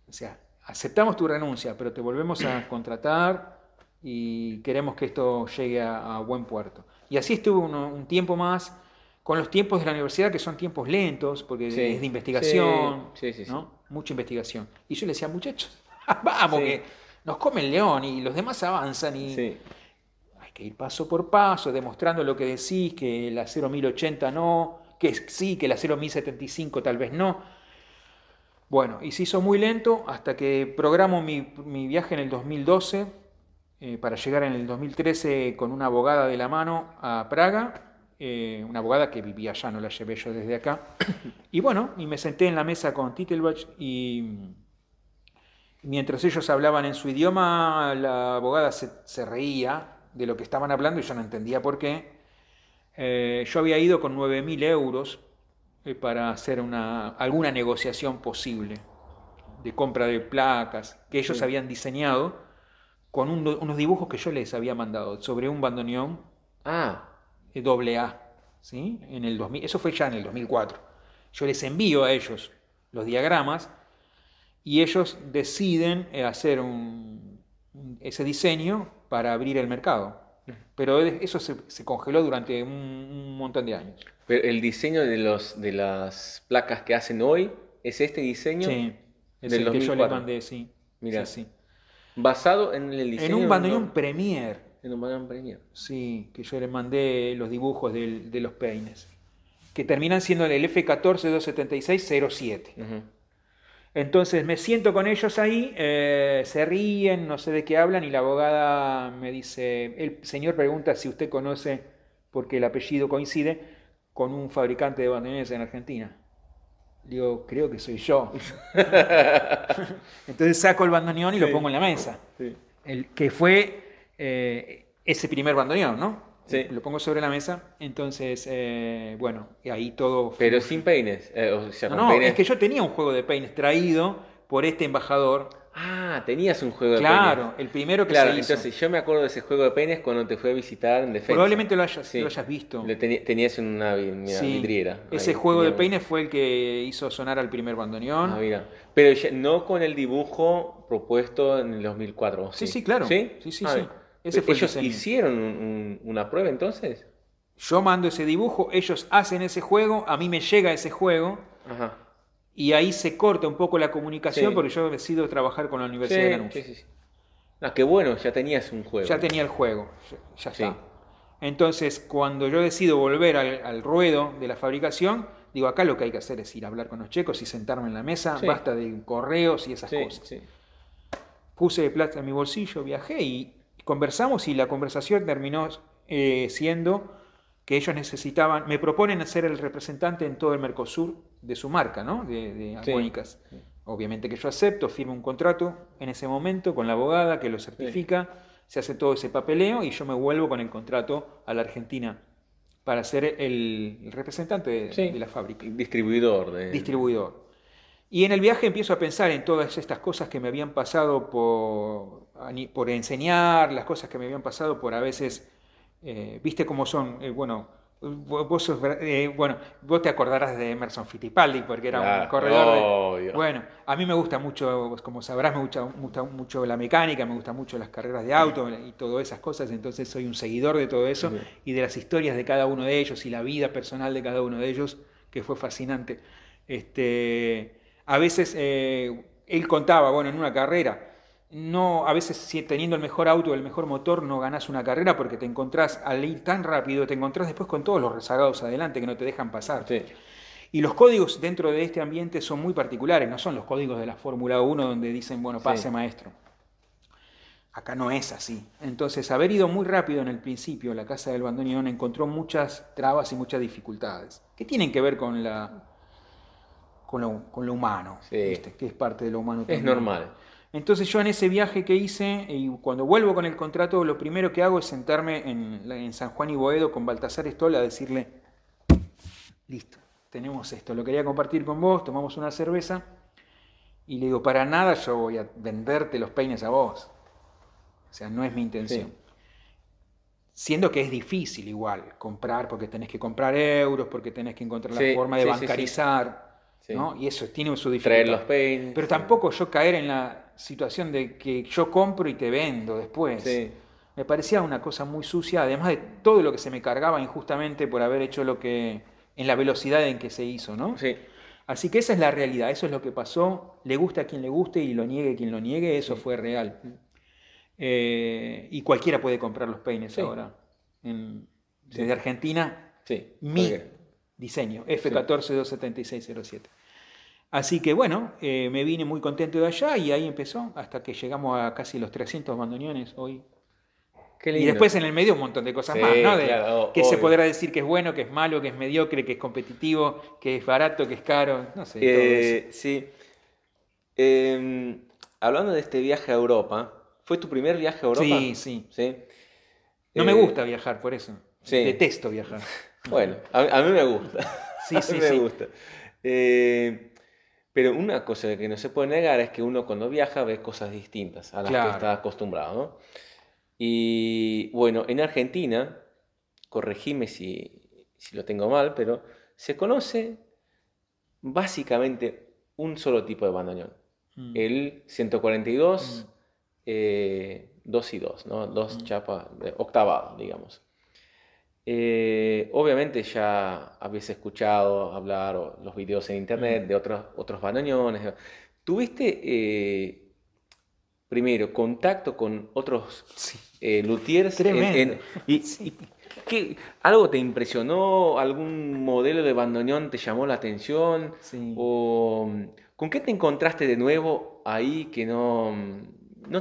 O sea, aceptamos tu renuncia, pero te volvemos a contratar y queremos que esto llegue a buen puerto. Y así estuve un tiempo más, con los tiempos de la universidad, que son tiempos lentos, porque es de investigación, ¿no? Mucha investigación. Y yo le decía, muchachos, vamos, que nos come el león y los demás avanzan y hay que ir paso por paso, demostrando lo que decís, que el acero 1080 no, que sí, que el acero 1075 tal vez no. Bueno, y se hizo muy lento hasta que programo mi viaje en el 2012 para llegar en el 2013 con una abogada de la mano a Praga. Una abogada que vivía allá, no la llevé yo desde acá. Y bueno, y me senté en la mesa con Titelbach y mientras ellos hablaban en su idioma, la abogada se reía de lo que estaban hablando y yo no entendía por qué. Yo había ido con 9.000 euros para hacer alguna negociación posible de compra de placas que ellos habían diseñado con unos dibujos que yo les había mandado sobre un bandoneón. AA, ¿sí? En el 2000, eso fue ya en el 2004. Yo les envío a ellos los diagramas y ellos deciden hacer ese diseño para abrir el mercado. Pero eso se congeló durante un montón de años. Pero el diseño de las placas que hacen hoy es este diseño. Sí, es el que yo les mandé, sí. Mira, basado en el diseño. En un bandoneón Premier. En un bandoneón Premier. Sí, que yo les mandé los dibujos de los peines, que terminan siendo el F14-276-07. Entonces me siento con ellos ahí, se ríen, no sé de qué hablan, y la abogada me dice, el señor pregunta si usted conoce, porque el apellido coincide, con un fabricante de bandoneones en Argentina. Digo, creo que soy yo. Entonces saco el bandoneón y lo pongo en la mesa. Sí. El que fue ese primer bandoneón, ¿no? Sí. Lo pongo sobre la mesa, entonces, bueno, y ahí todo... Pero sin peines. No, peines. Es que yo tenía un juego de peines traído por este embajador. Tenías un juego de peines. Claro, el primero que se hizo. Entonces yo me acuerdo de ese juego de peines cuando te fui a visitar en Defensa. Probablemente lo hayas visto. Tenías en una vidriera. Ese juego de peines fue el que hizo sonar al primer bandoneón. Mira. Pero ya, no con el dibujo propuesto en el 2004. Sí, claro. Sí. Ese fue ¿Ellos hicieron una prueba entonces? Yo mando ese dibujo, ellos hacen ese juego, a mí me llega ese juego. Ajá. Y ahí se corta un poco la comunicación porque yo decido trabajar con la Universidad de Lanús. Sí. Qué bueno, ya tenías un juego. Ya tenía el juego, ya está. Entonces, cuando yo decido volver al ruedo de la fabricación, digo, acá lo que hay que hacer es ir a hablar con los checos y sentarme en la mesa, basta de correos y esas cosas. Puse plata en mi bolsillo, viajé y conversamos, y la conversación terminó siendo que ellos necesitaban, me proponen ser el representante en todo el Mercosur de su marca, ¿no? De armónicas. Sí. Obviamente que yo acepto, firmo un contrato en ese momento con la abogada que lo certifica, se hace todo ese papeleo y yo me vuelvo con el contrato a la Argentina para ser el representante de la fábrica. Distribuidor. Y en el viaje empiezo a pensar en todas estas cosas que me habían pasado por enseñar, las cosas que me habían pasado por a veces... viste cómo son, vos te acordarás de Emerson Fittipaldi porque era un corredor bueno, a mí me gusta mucho, como sabrás, me gusta mucho la mecánica, me gustan mucho las carreras de auto y todas esas cosas, entonces soy un seguidor de todo eso y de las historias de cada uno de ellos y la vida personal de cada uno de ellos, que fue fascinante. A veces él contaba, en una carrera, no, a veces teniendo el mejor auto, el mejor motor, no ganás una carrera porque te encontrás, al ir tan rápido, te encontrás después con todos los rezagados adelante que no te dejan pasar. Sí. Y los códigos dentro de este ambiente son muy particulares, no son los códigos de la Fórmula 1 donde dicen, bueno, pase maestro. Acá no es así. Entonces, haber ido muy rápido en el principio a la Casa del Bandoneón encontró muchas trabas y muchas dificultades que tienen que ver con lo humano, ¿viste? Que es parte de lo humano también. Es normal. Entonces yo en ese viaje que hice, y cuando vuelvo con el contrato, lo primero que hago es sentarme en San Juan y Boedo con Baltasar Stoll a decirle, listo, tenemos esto, lo quería compartir con vos, tomamos una cerveza, y le digo, para nada yo voy a venderte los peines a vos. O sea, no es mi intención. Sí. Siendo que es difícil igual comprar, porque tenés que comprar euros, porque tenés que encontrar la forma de bancarizar. Sí. ¿No? Y eso tiene su dificultad. Traer los peines. Pero tampoco yo caer en la situación de que yo compro y te vendo después. Sí. Me parecía una cosa muy sucia, además de todo lo que se me cargaba injustamente por haber hecho lo que en la velocidad en que se hizo, ¿no? Sí. Así que esa es la realidad, eso es lo que pasó. Le gusta a quien le guste y lo niegue quien lo niegue, eso fue real. Y cualquiera puede comprar los peines ahora. Desde Argentina, mi diseño, F1427607. Así que bueno, me vine muy contento de allá y ahí empezó, hasta que llegamos a casi los 300 bandoneones hoy. Qué lindo. Y después en el medio un montón de cosas más, ¿no? Que se podrá decir que es bueno, que es malo, que es mediocre, que es competitivo, que es barato, que es caro, no sé. Todo eso. Sí. Hablando de este viaje a Europa, ¿fue tu primer viaje a Europa? Sí. No me gusta viajar, por eso. Detesto viajar. Bueno, a mí me gusta. Sí. Me gusta. Pero una cosa que no se puede negar es que uno cuando viaja ve cosas distintas a las que está acostumbrado, ¿no? Y bueno, en Argentina, corregime si lo tengo mal, pero se conoce básicamente un solo tipo de bandoneón. El 142, 2 y 2, ¿no? Dos chapas, octavado, digamos. Obviamente ya habéis escuchado hablar los videos en internet de otros bandoneones. ¿Tuviste primero contacto con otros luthiers? Tremendo. ¿Algo te impresionó? ¿Algún modelo de bandoneón te llamó la atención? Sí. ¿O con qué te encontraste de nuevo ahí que no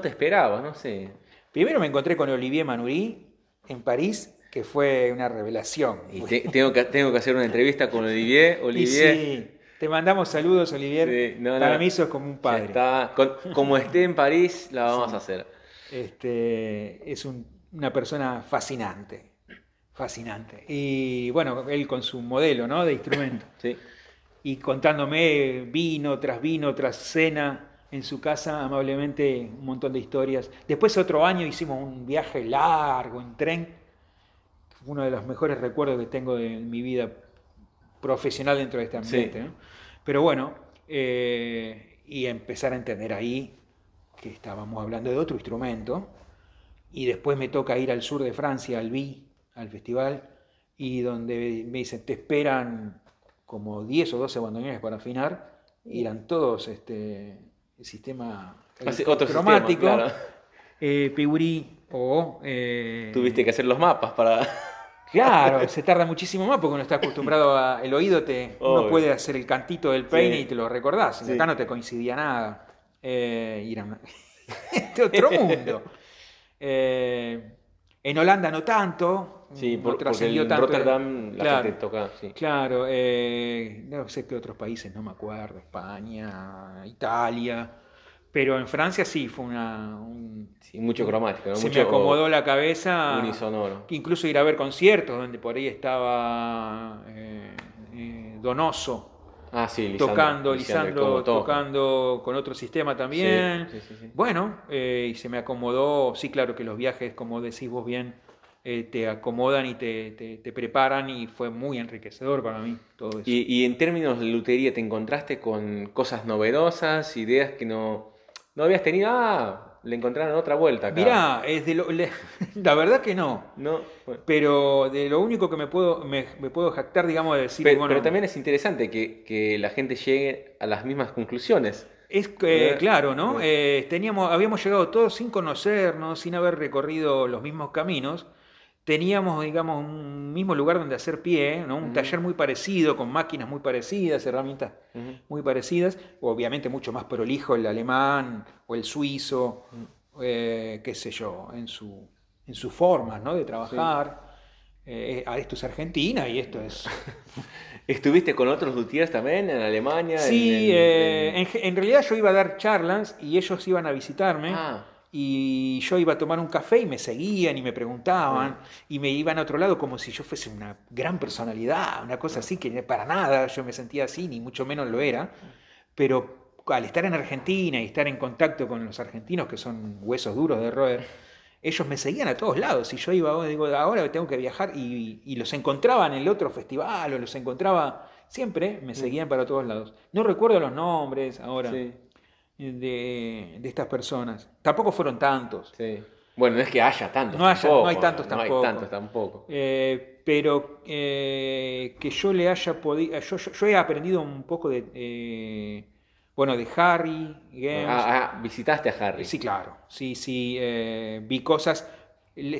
te esperabas? No sé. Primero me encontré con Olivier Manoury en París, que fue una revelación. Y tengo que hacer una entrevista con Olivier. Y sí, te mandamos saludos, Olivier. Sí, Para mí sos como un padre. Está, como esté en París, la vamos a hacer. Es una persona fascinante. Y bueno, él con su modelo, ¿no?, de instrumento. Sí. Y contándome vino tras cena en su casa, amablemente, un montón de historias. Después otro año hicimos un viaje largo en tren. Uno de los mejores recuerdos que tengo de mi vida profesional dentro de este ambiente, ¿no? Pero bueno, y empezar a entender ahí que estábamos hablando de otro instrumento, y después me toca ir al sur de Francia, al BI, al festival, y donde me dicen, te esperan como 10 o 12 bandoneones para afinar, y eran todos el sistema cromático, claro. Pigurí o... Tuviste que hacer los mapas para... Claro, se tarda muchísimo más porque uno está acostumbrado a... El oído uno puede hacer el cantito del peine y te lo recordás. Acá no te coincidía nada. Era otro mundo. En Holanda no tanto. Sí, porque en Rotterdam la gente toca. Sí. Claro, no sé qué otros países, no me acuerdo. España, Italia... Pero en Francia sí, fue mucho cromático, ¿no? Se me acomodó la cabeza. Unisonoro. Incluso ir a ver conciertos donde por ahí estaba Donoso. Lisandro tocando con otro sistema también. Sí. Bueno, y se me acomodó. Sí, claro que los viajes, como decís vos bien, te acomodan y te preparan, y fue muy enriquecedor para mí todo eso. Y en términos de lutería, ¿te encontraste con cosas novedosas, ideas que no habías tenido? Le encontraron otra vuelta acá. Mirá, la verdad que no. Bueno. Pero de lo único que me puedo jactar, digamos, de decir... Pero también es interesante que la gente llegue a las mismas conclusiones. Es claro, ¿no? Habíamos llegado todos sin conocernos, sin haber recorrido los mismos caminos, teníamos, digamos, un mismo lugar donde hacer pie, ¿no? Un taller muy parecido, con máquinas muy parecidas, herramientas muy parecidas, obviamente mucho más prolijo el alemán o el suizo, qué sé yo, en su forma, ¿no? De trabajar. Esto es Argentina y esto es... ¿Estuviste con otros luthiers también en Alemania? Sí, en realidad yo iba a dar charlas y ellos iban a visitarme. Y yo iba a tomar un café y me seguían y me preguntaban y me iban a otro lado como si yo fuese una gran personalidad, una cosa así que para nada yo me sentía así, ni mucho menos lo era. Pero al estar en Argentina y estar en contacto con los argentinos, que son huesos duros de roer, ellos me seguían a todos lados y yo iba, digo, ahora tengo que viajar y los encontraba en el otro festival o los encontraba, siempre me seguían para todos lados. No recuerdo los nombres ahora. Sí. De estas personas. Tampoco fueron tantos. Sí. Bueno, no es que haya tantos. No hay tantos tampoco. No hay tantos tampoco. Pero que yo le haya podido... Yo he aprendido un poco de Harry Games. ¿Visitaste a Harry? Sí, claro. Sí, vi cosas...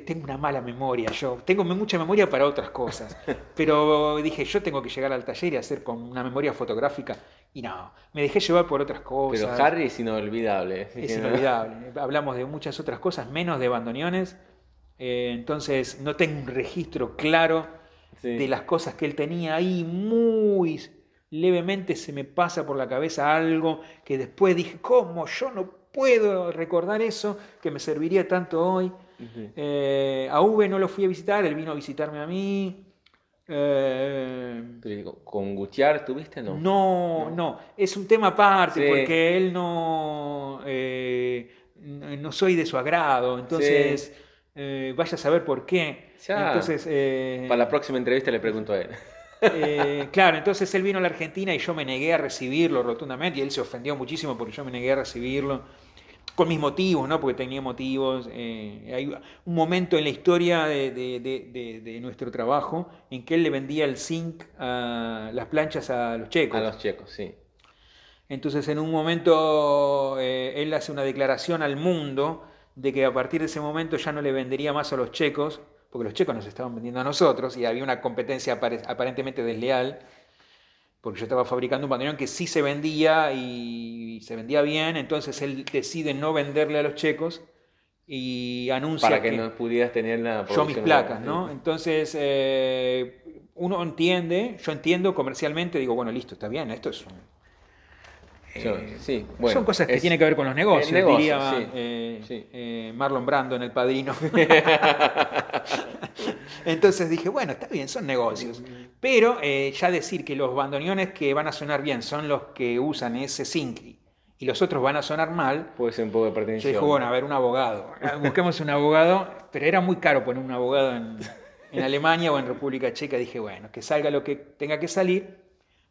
Tengo una mala memoria, tengo mucha memoria para otras cosas, pero dije, yo tengo que llegar al taller y hacer con una memoria fotográfica, y no, me dejé llevar por otras cosas. Pero Harry es inolvidable. Es inolvidable, hablamos de muchas otras cosas, menos de bandoneones, entonces no tengo un registro claro de las cosas que él tenía ahí, muy levemente se me pasa por la cabeza algo que después dije, ¿cómo yo no puedo recordar eso que me serviría tanto hoy? A Uwe no lo fui a visitar, él vino a visitarme a mí. ¿Con Gutiérrez tuviste? No, es un tema aparte, porque él no soy de su agrado, entonces vaya a saber por qué. Entonces, para la próxima entrevista le pregunto a él. Claro, entonces él vino a la Argentina y yo me negué a recibirlo rotundamente y él se ofendió muchísimo porque yo me negué a recibirlo. Con mis motivos, ¿no? Porque tenía motivos. Hay un momento en la historia de nuestro trabajo en que él le vendía el zinc, las planchas a los checos. A los checos, sí. Entonces, en un momento, él hace una declaración al mundo de que a partir de ese momento ya no le vendería más a los checos, porque los checos nos estaban vendiendo a nosotros y había una competencia aparentemente desleal. Porque yo estaba fabricando un bandoneón que sí se vendía y se vendía bien, entonces él decide no venderle a los checos y anuncia para que no pudieras tener la yo mis placas, ¿no? Entonces uno entiende, yo entiendo comercialmente, digo, bueno, listo, está bien, esto es son cosas que tienen que ver con los negocios, diría Marlon Brando en El Padrino. Entonces dije, bueno, está bien, son negocios. Pero ya decir que los bandoneones que van a sonar bien son los que usan ese zinc y los otros van a sonar mal, puede ser un poco de pretensión. Yo dije, bueno, a ver, un abogado. Busquemos un abogado, pero era muy caro poner un abogado en Alemania o en República Checa. Dije, bueno, que salga lo que tenga que salir.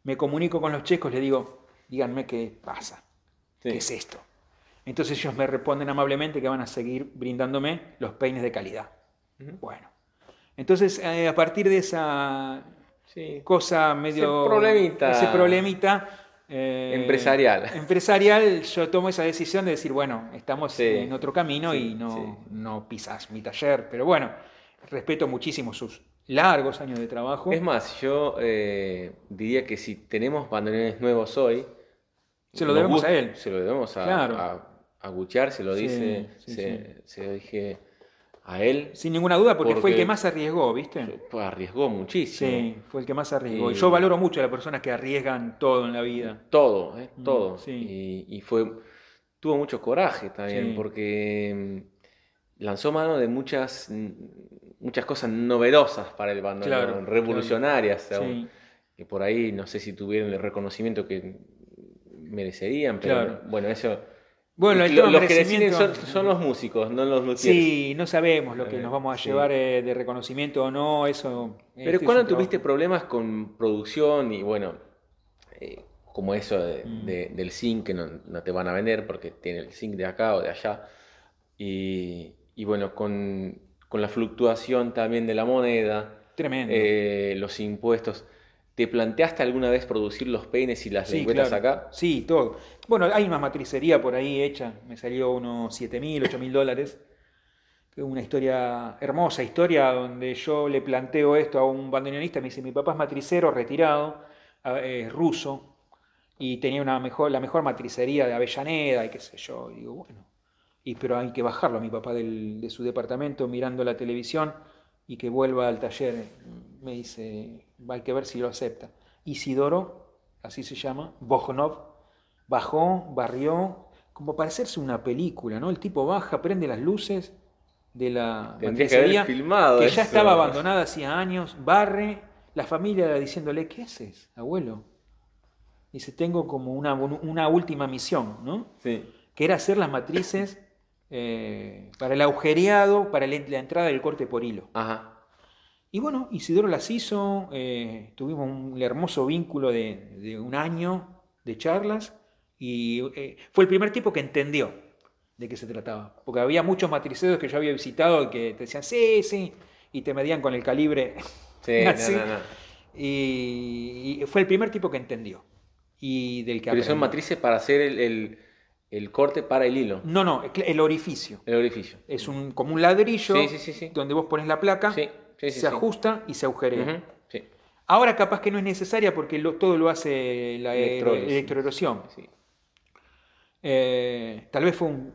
Me comunico con los checos, les digo, díganme qué pasa, qué es esto. Entonces ellos me responden amablemente que van a seguir brindándome los peines de calidad. Bueno, entonces a partir de esa cosa medio... Ese problemita empresarial, yo tomo esa decisión de decir, bueno, estamos en otro camino y no pisas mi taller. Pero bueno, respeto muchísimo sus largos años de trabajo. Es más, yo diría que si tenemos bandoneones nuevos hoy, se lo debemos a él. Se lo debemos a Gutiérrez, se lo dice, se lo dije a él. Sin ninguna duda, porque fue el que más arriesgó, ¿viste? Arriesgó muchísimo. Sí, fue el que más arriesgó. Y yo valoro mucho a las personas que arriesgan todo en la vida. Todo, todo. Y tuvo mucho coraje también, porque lanzó mano de muchas cosas novedosas para el bandoneón, revolucionarias. Claro. Que por ahí no sé si tuvieron el reconocimiento que merecerían, pero bueno, eso... Bueno, los que deciden son los músicos, no los luthiers. Sí, no sabemos lo que nos vamos a llevar de reconocimiento o no, eso... Pero ¿cuándo tuviste problemas con producción y bueno, como eso del zinc que no te van a vender porque tiene el zinc de acá o de allá? Y bueno, con la fluctuación también de la moneda, tremendo, los impuestos... ¿Te planteaste alguna vez producir los peines y las lengüetas acá? Sí, todo. Bueno, hay una matricería por ahí hecha, me salió unos $7.000, $8.000. una historia, hermosa historia, donde yo le planteo esto a un bandoneonista, me dice, mi papá es matricero, retirado, ruso, y tenía la mejor matricería de Avellaneda, y qué sé yo, y digo, bueno, pero hay que bajarlo a mi papá de su departamento mirando la televisión, y que vuelva al taller, me dice, hay que ver si lo acepta. Isidoro, así se llama, Bojonov, bajó, barrió, como para hacerse una película, ¿no? El tipo baja, prende las luces de la Tendría que haber matricería, filmado que eso. ya estaba abandonada hacía años, barre, la familia diciéndole, ¿qué haces, abuelo? Dice, tengo como una última misión, ¿no? Sí. Que era hacer las matrices para el agujereado, para la entrada del corte por hilo. Ajá. Y bueno, Isidoro las hizo, tuvimos un hermoso vínculo de un año de charlas, y fue el primer tipo que entendió de qué se trataba. Porque había muchos matriceros que yo había visitado que te decían, sí, sí, y te medían con el calibre. Sí, así. no. Y fue el primer tipo que entendió. Y del que Pero son aprendió. matrices para hacer el corte para el hilo. No, el orificio. El orificio. Es como un ladrillo Sí. donde vos pones la placa, Sí. se ajusta y se agujerea. Ujú, sí. Ahora capaz que no es necesaria porque todo lo hace la Electrólisis. electroerosión. Sí. Tal vez fue un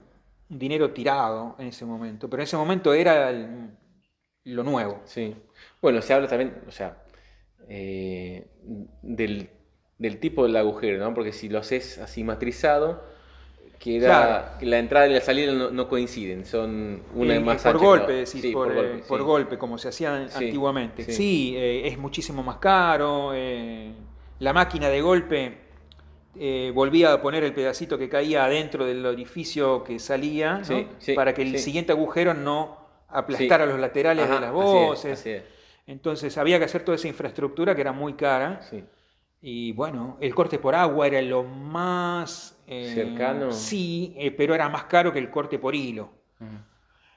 dinero tirado en ese momento, pero en ese momento era lo nuevo. Sí. Bueno, se habla también, o sea, del tipo del agujero, ¿no? Porque si lo haces así matrizado, Claro. que la entrada y la salida no coinciden, son una más por ancha golpe, que la- decís, sí, por sí. golpe, como se hacía Sí, antiguamente. sí. Sí, es muchísimo más caro. La máquina de golpe volvía a poner el pedacito que caía adentro del orificio que salía, ¿no? Sí, para que el sí. siguiente agujero no aplastara Sí. los laterales Ajá, de las así es, voces. así es. Entonces había que hacer toda esa infraestructura que era muy cara. Sí. Y bueno, el corte por agua era lo más Cercano. Sí, pero era más caro que el corte por hilo.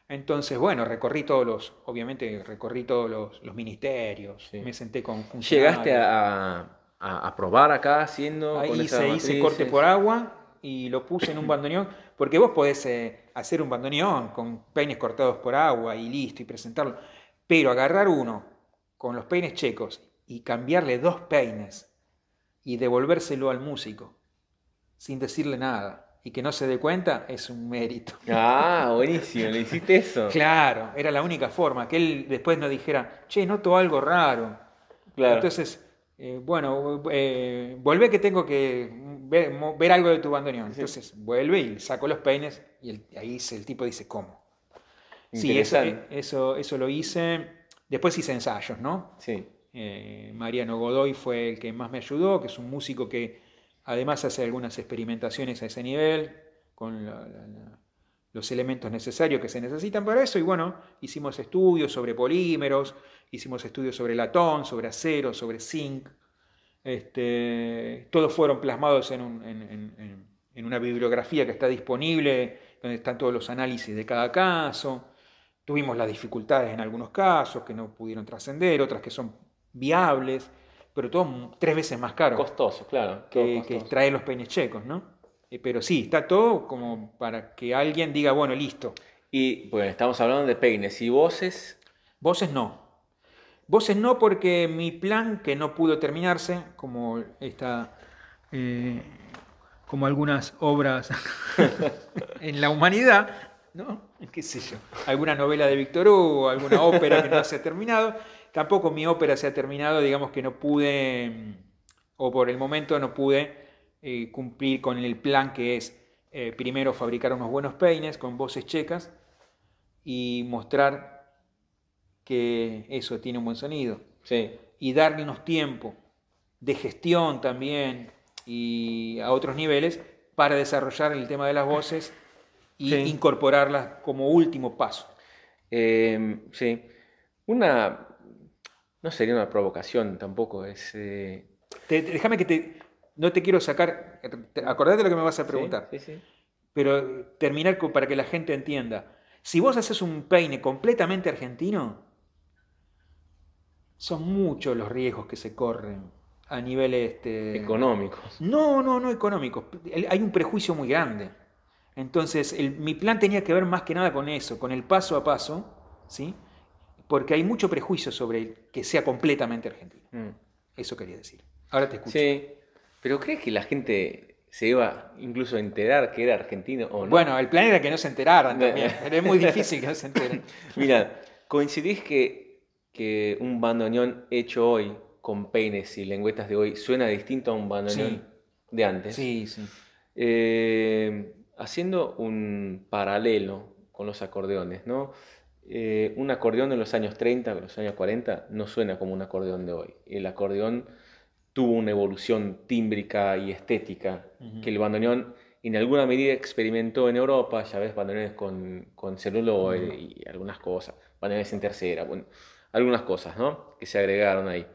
Entonces, bueno, obviamente recorrí todos los ministerios, Sí. me senté con funcionarios. ¿Llegaste a probar acá haciendo Ahí con esas hice matrices? corte por agua y lo puse en un bandoneón, porque vos podés hacer un bandoneón con peines cortados por agua y listo, y presentarlo, pero agarrar uno con los peines checos y cambiarle 2 peines y devolvérselo al músico sin decirle nada y que no se dé cuenta es un mérito. Ah, buenísimo, ¿le hiciste eso? Claro, era la única forma, que él después no dijera, che, noto algo raro. Claro. Entonces, vuelve que tengo que ver algo de tu bandoneón. Sí. Entonces, vuelve y saco los peines y ahí el tipo dice, ¿cómo? Sí, Interesante. eso lo hice. Después hice ensayos, ¿no? Sí. Mariano Godoy fue el que más me ayudó, que es un músico que además hace algunas experimentaciones a ese nivel, con los elementos necesarios que se necesitan para eso. Y bueno, hicimos estudios sobre polímeros, hicimos estudios sobre latón, sobre acero, sobre zinc. Todos fueron plasmados en una bibliografía que está disponible, donde están todos los análisis de cada caso. Tuvimos las dificultades en algunos casos que no pudieron trascender, otras que son viables, pero todo 3 veces más caro. Costoso, claro. Que traer los peines checos, ¿no? Pero sí, está todo como para que alguien diga, bueno, listo. Y bueno, estamos hablando de peines y voces. Voces no. Voces no, porque mi plan, que no pudo terminarse, como como algunas obras en la humanidad, ¿no? ¿Qué sé yo? Alguna novela de Víctor Hugo, alguna ópera que no se ha terminado. Tampoco mi ópera se ha terminado, digamos que no pude, o por el momento no pude cumplir con el plan que es primero fabricar unos buenos peines con voces checas y mostrar que eso tiene un buen sonido. Sí. Y darle unos tiempos de gestión también y a otros niveles para desarrollar el tema de las voces y incorporarlas como último paso. Sí. No sería una provocación tampoco, es... Déjame no te quiero sacar, acordate de lo que me vas a preguntar, Sí. pero terminar para que la gente entienda. Si vos haces un peine completamente argentino, son muchos los riesgos que se corren a nivel económicos. No económicos. Hay un prejuicio muy grande. Entonces, mi plan tenía que ver más que nada con eso, con el paso a paso, ¿sí? Porque hay mucho prejuicio sobre que sea completamente argentino. Eso quería decir. Ahora te escucho. Sí, pero ¿crees que la gente se iba incluso a enterar que era argentino o no? Bueno, el plan era que no se enteraran también, pero es muy difícil que no se enteren. Mira, ¿coincidís que un bandoneón hecho hoy, con peines y lengüetas de hoy, suena distinto a un bandoneón Sí. de antes? Sí, sí. Haciendo un paralelo con los acordeones, ¿no? Un acordeón de los años 30, de los años 40, no suena como un acordeón de hoy. El acordeón tuvo una evolución tímbrica y estética que el bandoneón en alguna medida experimentó en Europa. Ya ves, bandoneones con celuloide y algunas cosas, bandoneones en tercera, bueno, algunas cosas, ¿no? Que se agregaron ahí.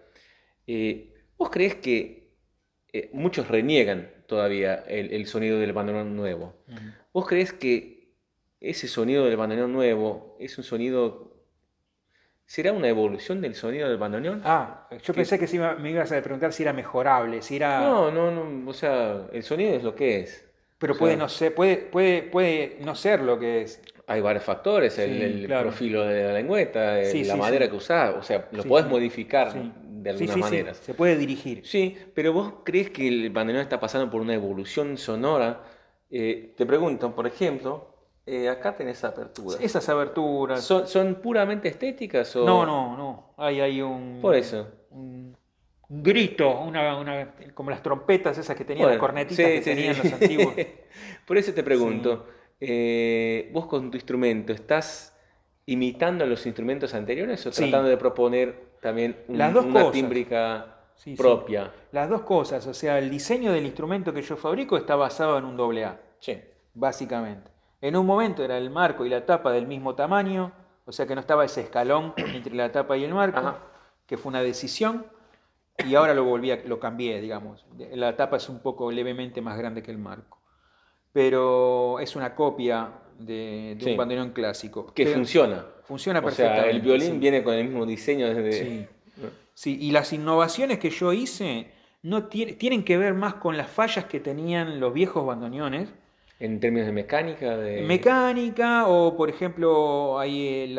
¿Vos creés que muchos reniegan todavía el sonido del bandoneón nuevo? ¿Vos creés que ese sonido del bandoneón nuevo es un sonido... ¿Será una evolución del sonido del bandoneón? Yo pensé que me ibas a preguntar si era mejorable, si era... No, o sea, el sonido es lo que es. Pero O sea, puede no ser, puede no ser lo que es. hay varios factores, el claro. profilo de la lengüeta, Sí, la sí, madera sí. que usás, o sea, lo Sí, podés sí. modificar Sí. de algunas maneras. Se puede dirigir. Sí, pero ¿vos crees que el bandoneón está pasando por una evolución sonora? Te pregunto, por ejemplo, acá tenés aperturas. Esas aberturas. ¿Son puramente estéticas o...? No. Hay un... Por eso. Un grito, como las trompetas esas que tenían, Bueno, las cornetitas que tenían los antiguos. Por eso te pregunto, ¿vos con tu instrumento estás imitando los instrumentos anteriores o Sí. tratando de proponer también Las dos una cosas. tímbrica Sí. propia? Las dos cosas, o sea, el diseño del instrumento que yo fabrico está basado en un AA, Sí. básicamente. En un momento era el marco y la tapa del mismo tamaño, o sea que no estaba ese escalón entre la tapa y el marco, Ajá. que fue una decisión, y ahora lo cambié, digamos. La tapa es un poco levemente más grande que el marco, pero es una copia de Sí. un bandoneón clásico. Que funciona. Funciona O sea, perfectamente. el violín sí. viene con el mismo diseño desde... Sí. Sí, y las innovaciones que yo hice no tienen que ver más con las fallas que tenían los viejos bandoneones. En términos de mecánica, Mecánica, o por ejemplo, hay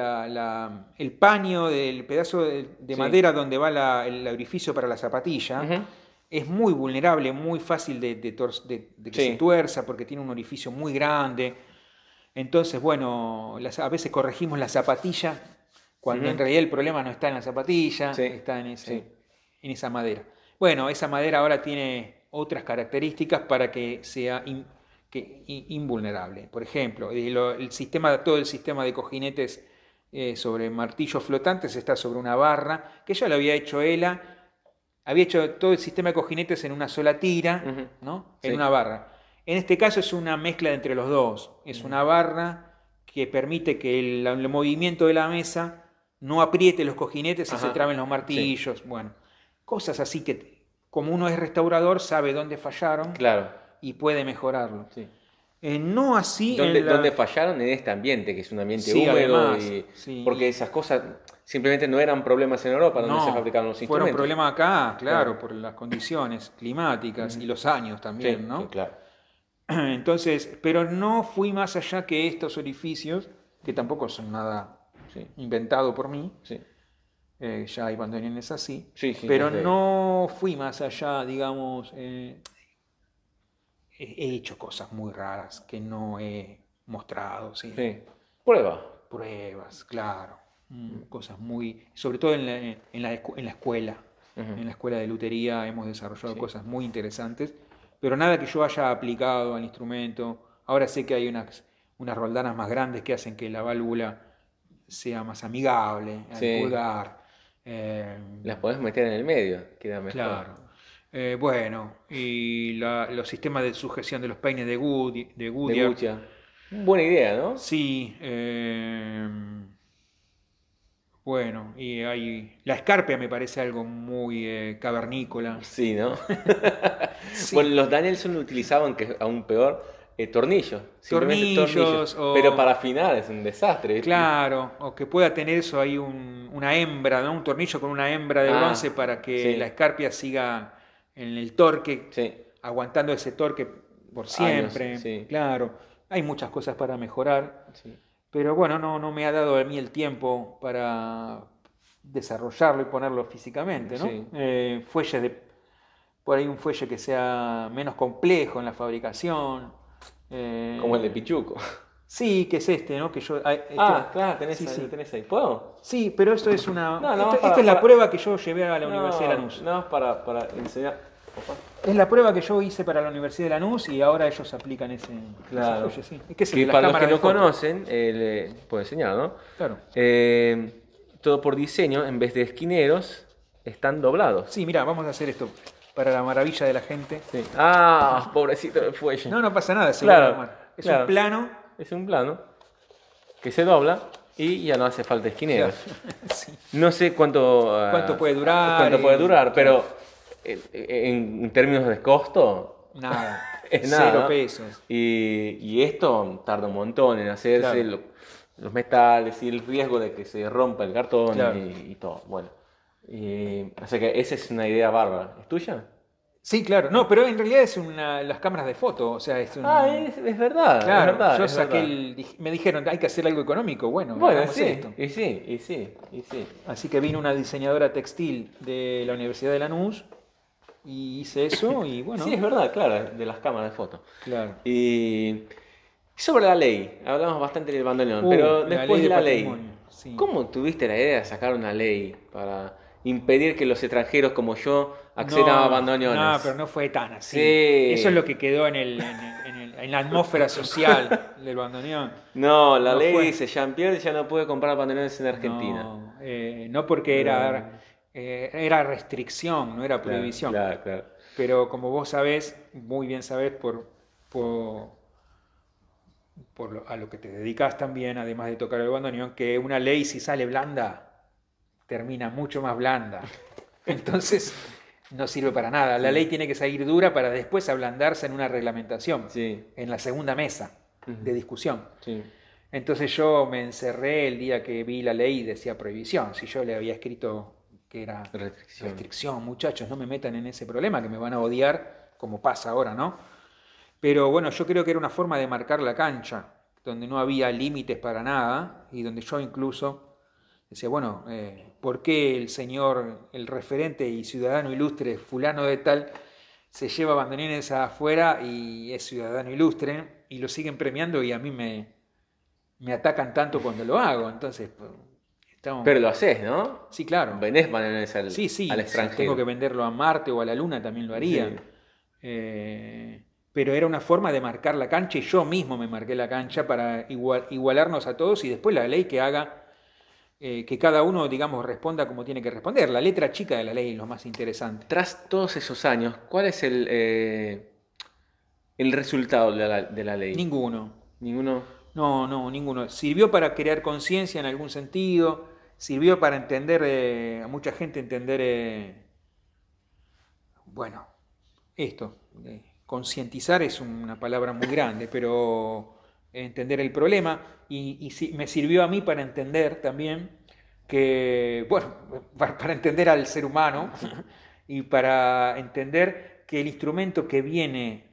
el paño del pedazo de Sí. madera donde va el orificio para la zapatilla. Ujú. Es muy vulnerable, muy fácil de que Sí. se tuerza porque tiene un orificio muy grande. Entonces, bueno, a veces corregimos la zapatilla cuando en realidad el problema no está en la zapatilla, Sí. está en esa madera. Bueno, esa madera ahora tiene otras características para que sea invulnerable. Por ejemplo, todo el sistema de cojinetes sobre martillos flotantes está sobre una barra, que ya lo había hecho Ela. Había hecho todo el sistema de cojinetes en una sola tira, ¿no? En una barra. En este caso es una mezcla entre los dos. Es una barra que permite que el movimiento de la mesa no apriete los cojinetes y se traben los martillos. Bueno, cosas así que, como uno es restaurador, sabe dónde fallaron. Claro. Y puede mejorarlo. Sí. No así... ¿Dónde fallaron? En este ambiente, que es un ambiente húmedo. Además, porque esas cosas simplemente no eran problemas en Europa donde se fabricaban los instrumentos. Fueron problemas acá, claro, por las condiciones climáticas y los años también, Sí, ¿no? sí, claro. Entonces, pero no fui más allá que estos orificios, que tampoco son nada inventado por mí. Sí. Ya hay bandoneones así. Sí, pero no fui más allá, digamos... he hecho cosas muy raras que no he mostrado. ¿Sí? Pruebas, claro. Cosas muy... Sobre todo en la escuela. En la escuela de lutería hemos desarrollado cosas muy interesantes, pero nada que yo haya aplicado al instrumento. Ahora sé que hay unas roldanas más grandes que hacen que la válvula sea más amigable al pulgar. Las podés meter en el medio, queda mejor. Claro. Bueno, y los sistemas de sujeción de los peines de Goodyear. Buena idea, ¿no? Sí. Bueno, y la escarpia me parece algo muy cavernícola. Sí, ¿no? Bueno, los Danielson utilizaban, que es aún peor, tornillos. Tornillos. Pero para afinar es un desastre. Claro, o que pueda tener eso ahí una hembra, ¿no? Un tornillo con una hembra de bronce para que la escarpia siga en el torque, aguantando ese torque por siempre. Años, claro. Hay muchas cosas para mejorar, Sí. pero bueno, no me ha dado a mí el tiempo para desarrollarlo y ponerlo físicamente, ¿no? Sí. Por ahí un fuelle que sea menos complejo en la fabricación. Como el de eh, Pichuco. sí, que es este, ¿no? Que yo, Ah, claro, sí, lo sí. tenés ahí. ¿Puedo? Sí, pero esto es una. No, nada más Esta es la prueba que yo llevé a la Universidad de No, Lanús. nada más para enseñar. Opa. Es la prueba que yo hice para la Universidad de Lanús y ahora ellos aplican ese Claro. fuelle, sí. Es que es el Que de las para los que cámaras de no foto. conocen, puedo enseñar, ¿no? Claro. Todo por diseño, en vez de esquineros, están doblados. Sí, mira, vamos a hacer esto para la maravilla de la gente. Sí. Ah, pobrecito del fuelle. No pasa nada, se Claro, va a armar. Es claro. un plano. Es un plano que se dobla y ya no hace falta esquineros. Sí. No sé ¿Cuánto puede durar? cuánto puede durar, pero en términos de costo, Nada. es nada, Cero ¿no? pesos. Y esto tarda un montón en hacerse, Claro. los metales y el riesgo de que se rompa el cartón Claro. y todo. Bueno, así que esa es una idea bárbara. ¿Es tuya? Sí, claro. No, pero en realidad es las cámaras de foto. O sea, es un. Ah, es verdad, Claro, es verdad. yo es saqué verdad. me dijeron, hay que hacer algo económico. Bueno, Bueno, hagamos sí, esto. y sí, y sí, y sí. Así que vino una diseñadora textil de la Universidad de Lanús y hice eso y bueno. Sí, es verdad, claro, de las cámaras de foto. Claro. Y sobre la ley, hablamos bastante del bandoneón, Uh, pero la después ley de la patrimonio, ley. sí. ¿Cómo tuviste la idea de sacar una ley para impedir que los extranjeros como yo accedan a bandoneones? No, pero no fue tan así. Sí. Eso es lo que quedó en la atmósfera social del bandoneón. No, la No ley fue. dice, Jean-Pierre ya no puede comprar bandoneones en Argentina. No porque era restricción, no era Claro, prohibición. claro, claro. Pero como vos sabés, muy bien sabés por, a lo que te dedicas también, además de tocar el bandoneón, que una ley si sale blanda, termina mucho más blanda. Entonces no sirve para nada. La ley tiene que salir dura para después ablandarse en una reglamentación, Sí. en la segunda mesa de discusión. Sí. Entonces yo me encerré el día que vi la ley y decía prohibición. Si yo le había escrito que era restricción, muchachos, no me metan en ese problema que me van a odiar, como pasa ahora, ¿no? Pero bueno, yo creo que era una forma de marcar la cancha, donde no había límites para nada y donde yo incluso decía, bueno, ¿por qué el señor, el referente y ciudadano ilustre fulano de tal, se lleva bandoneones afuera y es ciudadano ilustre y lo siguen premiando y a mí me atacan tanto cuando lo hago? Entonces, Pero lo haces, ¿no? Sí, claro. Vendés bandoneones al Sí, extranjero. si tengo que venderlo a Marte o a la Luna también lo haría. Sí. Pero era una forma de marcar la cancha y yo mismo me marqué la cancha para igualarnos a todos y después la ley que haga que cada uno, digamos, responda como tiene que responder. La letra chica de la ley es lo más interesante. Tras todos esos años, ¿cuál es el resultado de la ley? Ninguno. ¿Ninguno? No, ninguno. Sirvió para crear conciencia en algún sentido, sirvió para entender, a mucha gente entender, bueno, esto. Concientizar es una palabra muy grande, pero entender el problema y me sirvió a mí para entender también que, bueno, para entender al ser humano y para entender que el instrumento que viene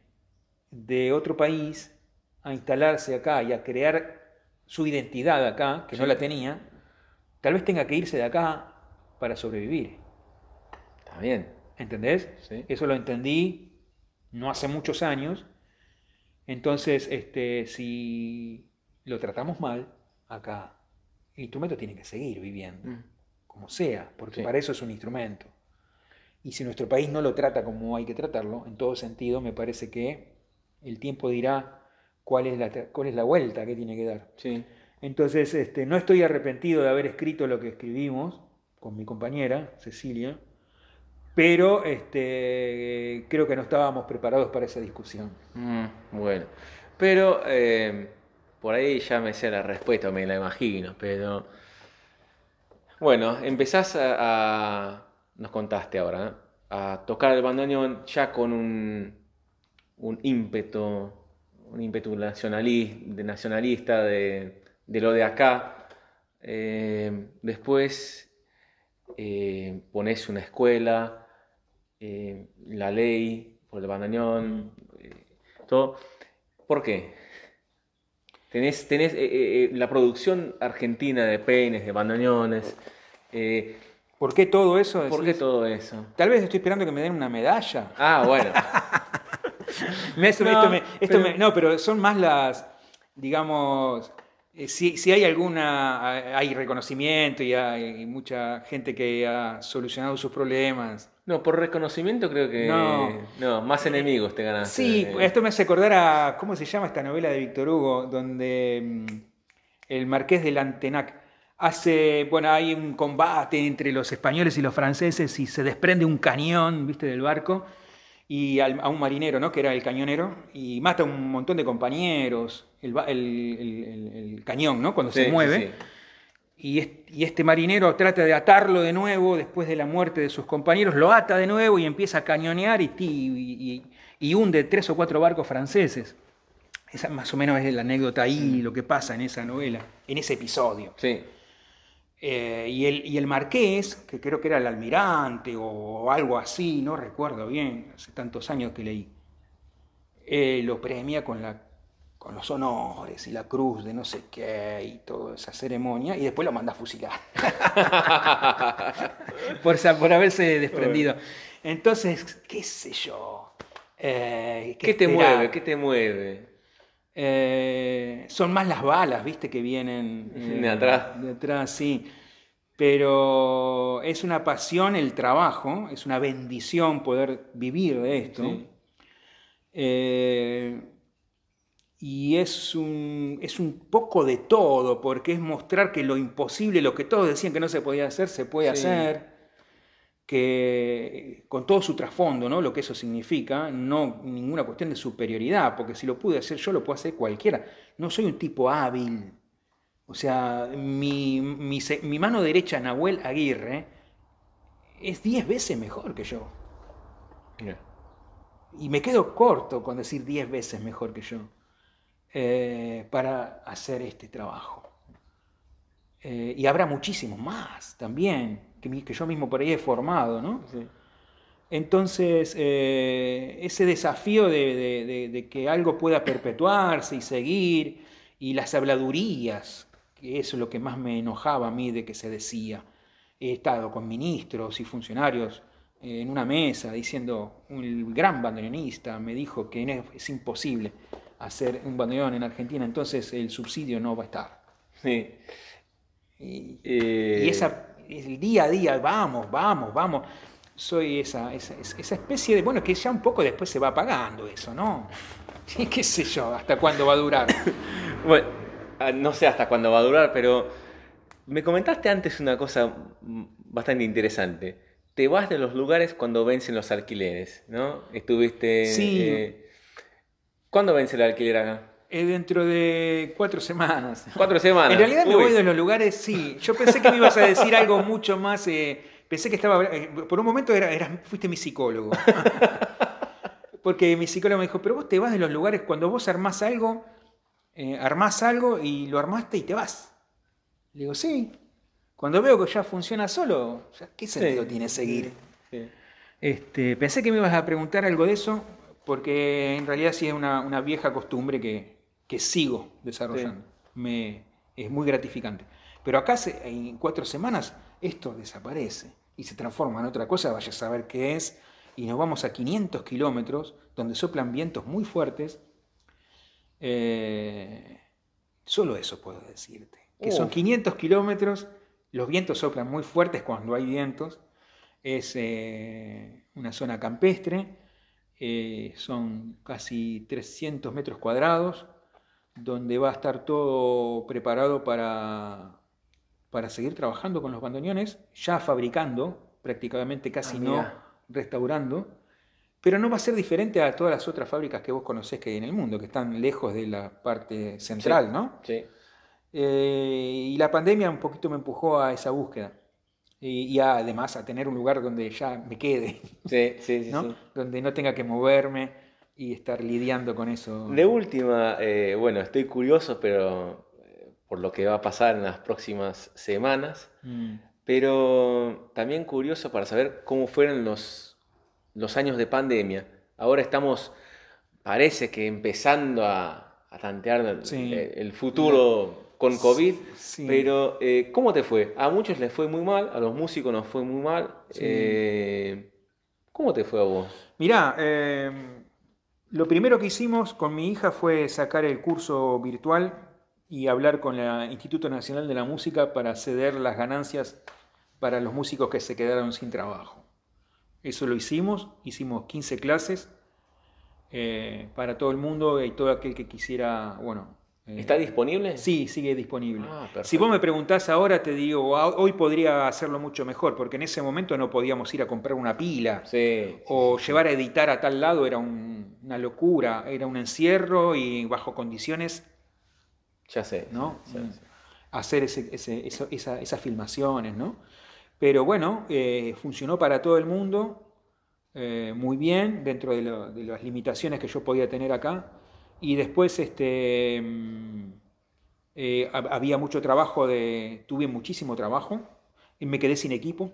de otro país a instalarse acá y a crear su identidad acá, que no la tenía, tal vez tenga que irse de acá para sobrevivir. Está bien. ¿Entendés? Sí. Eso lo entendí no hace muchos años. Entonces, si lo tratamos mal, acá el instrumento tiene que seguir viviendo, como sea, porque Sí. para eso es un instrumento. Y si nuestro país no lo trata como hay que tratarlo, en todo sentido, me parece que el tiempo dirá cuál es la vuelta que tiene que dar. Sí. Entonces, no estoy arrepentido de haber escrito lo que escribimos con mi compañera, Cecilia, pero creo que no estábamos preparados para esa discusión. Bueno. Pero por ahí ya me sé la respuesta, me la imagino, pero... Bueno, empezás nos contaste ahora, ¿no? A tocar el bandoneón ya con un ímpetu nacionalista de lo de acá. Después ponés una escuela, la ley por el bandoneón, todo. ¿Por qué? Tenés la producción argentina de peines, de bandoneones. ¿Por qué todo eso? ¿Por qué todo eso? Tal vez estoy esperando que me den una medalla. Ah, bueno. No, pero son más las, digamos, si hay hay reconocimiento y hay mucha gente que ha solucionado sus problemas. No, por reconocimiento creo que... No, más enemigos te ganaste. Sí, esto me hace acordar a, ¿cómo se llama esta novela de Víctor Hugo? Donde el marqués de Lantenac hay un combate entre los españoles y los franceses y se desprende un cañón, ¿viste? Del barco y a un marinero, ¿no? Que era el cañonero, y mata a un montón de compañeros, el cañón, ¿no? Cuando se mueve. Sí. Y este marinero trata de atarlo de nuevo después de la muerte de sus compañeros, lo ata de nuevo y empieza a cañonear y hunde 3 o 4 barcos franceses. Esa más o menos es la anécdota ahí, lo que pasa en esa novela, en ese episodio. Sí. Y el marqués, que creo que era el almirante o algo así, no recuerdo bien, hace tantos años que leí, lo premia con los honores y la cruz de no sé qué y toda esa ceremonia, y después lo manda a fusilar por haberse desprendido. Entonces, qué sé yo. ¿Qué te mueve? ¿Qué te mueve? Son más las balas, viste, que vienen de atrás. De atrás, sí. Pero es una pasión el trabajo, es una bendición poder vivir de esto. Sí. Y es un poco de todo, porque es mostrar que lo imposible, lo que todos decían que no se podía hacer, se puede hacer. Que con todo su trasfondo, ¿no? Lo que eso significa, no ninguna cuestión de superioridad, porque si lo pude hacer yo, lo puede hacer cualquiera. No soy un tipo hábil. O sea, mi mano derecha, Nahuel Aguirre, es 10 veces mejor que yo. Yeah. Y me quedo corto con decir 10 veces mejor que yo para hacer este trabajo. Y habrá muchísimos más también, que yo mismo por ahí he formado, ¿no? Sí. Entonces, ese desafío de que algo pueda perpetuarse y seguir, y las habladurías, que eso es lo que más me enojaba a mí de que se decía. He estado con ministros y funcionarios en una mesa diciendo, un gran bandoneonista me dijo que es imposible hacer un bandoneón en Argentina, entonces el subsidio no va a estar. Sí. Y el día a día, vamos. Soy esa especie de, bueno, que ya un poco después se va apagando eso, ¿no? ¿Qué sé yo? ¿Hasta cuándo va a durar? Bueno, no sé hasta cuándo va a durar, pero me comentaste antes una cosa bastante interesante. Te vas de los lugares cuando vencen los alquileres, ¿no? Estuviste... Sí. ¿Cuándo vence el alquiler acá? Dentro de 4 semanas. 4 semanas. En realidad me voy de los lugares, sí. Yo pensé que me ibas a decir algo mucho más... pensé que estaba... por un momento fuiste mi psicólogo. Porque mi psicólogo me dijo, pero vos te vas de los lugares cuando vos armás algo y lo armaste y te vas. Le digo, sí. Cuando veo que ya funciona solo, ¿qué sentido tiene seguir? Sí. Pensé que me ibas a preguntar algo de eso, porque en realidad sí es una vieja costumbre que sigo desarrollando. Sí. Es muy gratificante. Pero acá en 4 semanas esto desaparece y se transforma en otra cosa, vaya a saber qué es, y nos vamos a 500 kilómetros donde soplan vientos muy fuertes. Solo eso puedo decirte. Que son 500 kilómetros, los vientos soplan muy fuertes cuando hay vientos, es una zona campestre, son casi 300 metros cuadrados, donde va a estar todo preparado para seguir trabajando con los bandoneones, ya fabricando, prácticamente casi no restaurando, pero no va a ser diferente a todas las otras fábricas que vos conocés que hay en el mundo, que están lejos de la parte central, sí, ¿no? Sí. Y la pandemia un poquito me empujó a esa búsqueda. Y además a tener un lugar donde ya me quede, sí, ¿no? Sí. Donde no tenga que moverme y estar lidiando con eso. De última, bueno, estoy curioso por lo que va a pasar en las próximas semanas, pero también curioso para saber cómo fueron los años de pandemia. Ahora estamos, parece que empezando a a tantear Sí. el futuro con COVID, Sí. pero ¿cómo te fue? A muchos les fue muy mal, a los músicos nos fue muy mal. Sí. ¿Cómo te fue a vos? Mirá, lo primero que hicimos con mi hija fue sacar el curso virtual y hablar con el Instituto Nacional de la Música para ceder las ganancias para los músicos que se quedaron sin trabajo. Eso lo hicimos 15 clases para todo el mundo y todo aquel que quisiera, bueno. ¿Está disponible? Sí, sigue disponible. Ah, perfecto. Si vos me preguntás ahora, te digo, hoy podría hacerlo mucho mejor, porque en ese momento no podíamos ir a comprar una pila. Sí, O sí. llevar a editar a tal lado era una locura, era un encierro y bajo condiciones, Ya sé. ¿no? Ya sé. Hacer esas filmaciones, ¿no? Pero bueno, funcionó para todo el mundo muy bien, dentro de las limitaciones que yo podía tener acá. Y después había mucho trabajo, tuve muchísimo trabajo y me quedé sin equipo.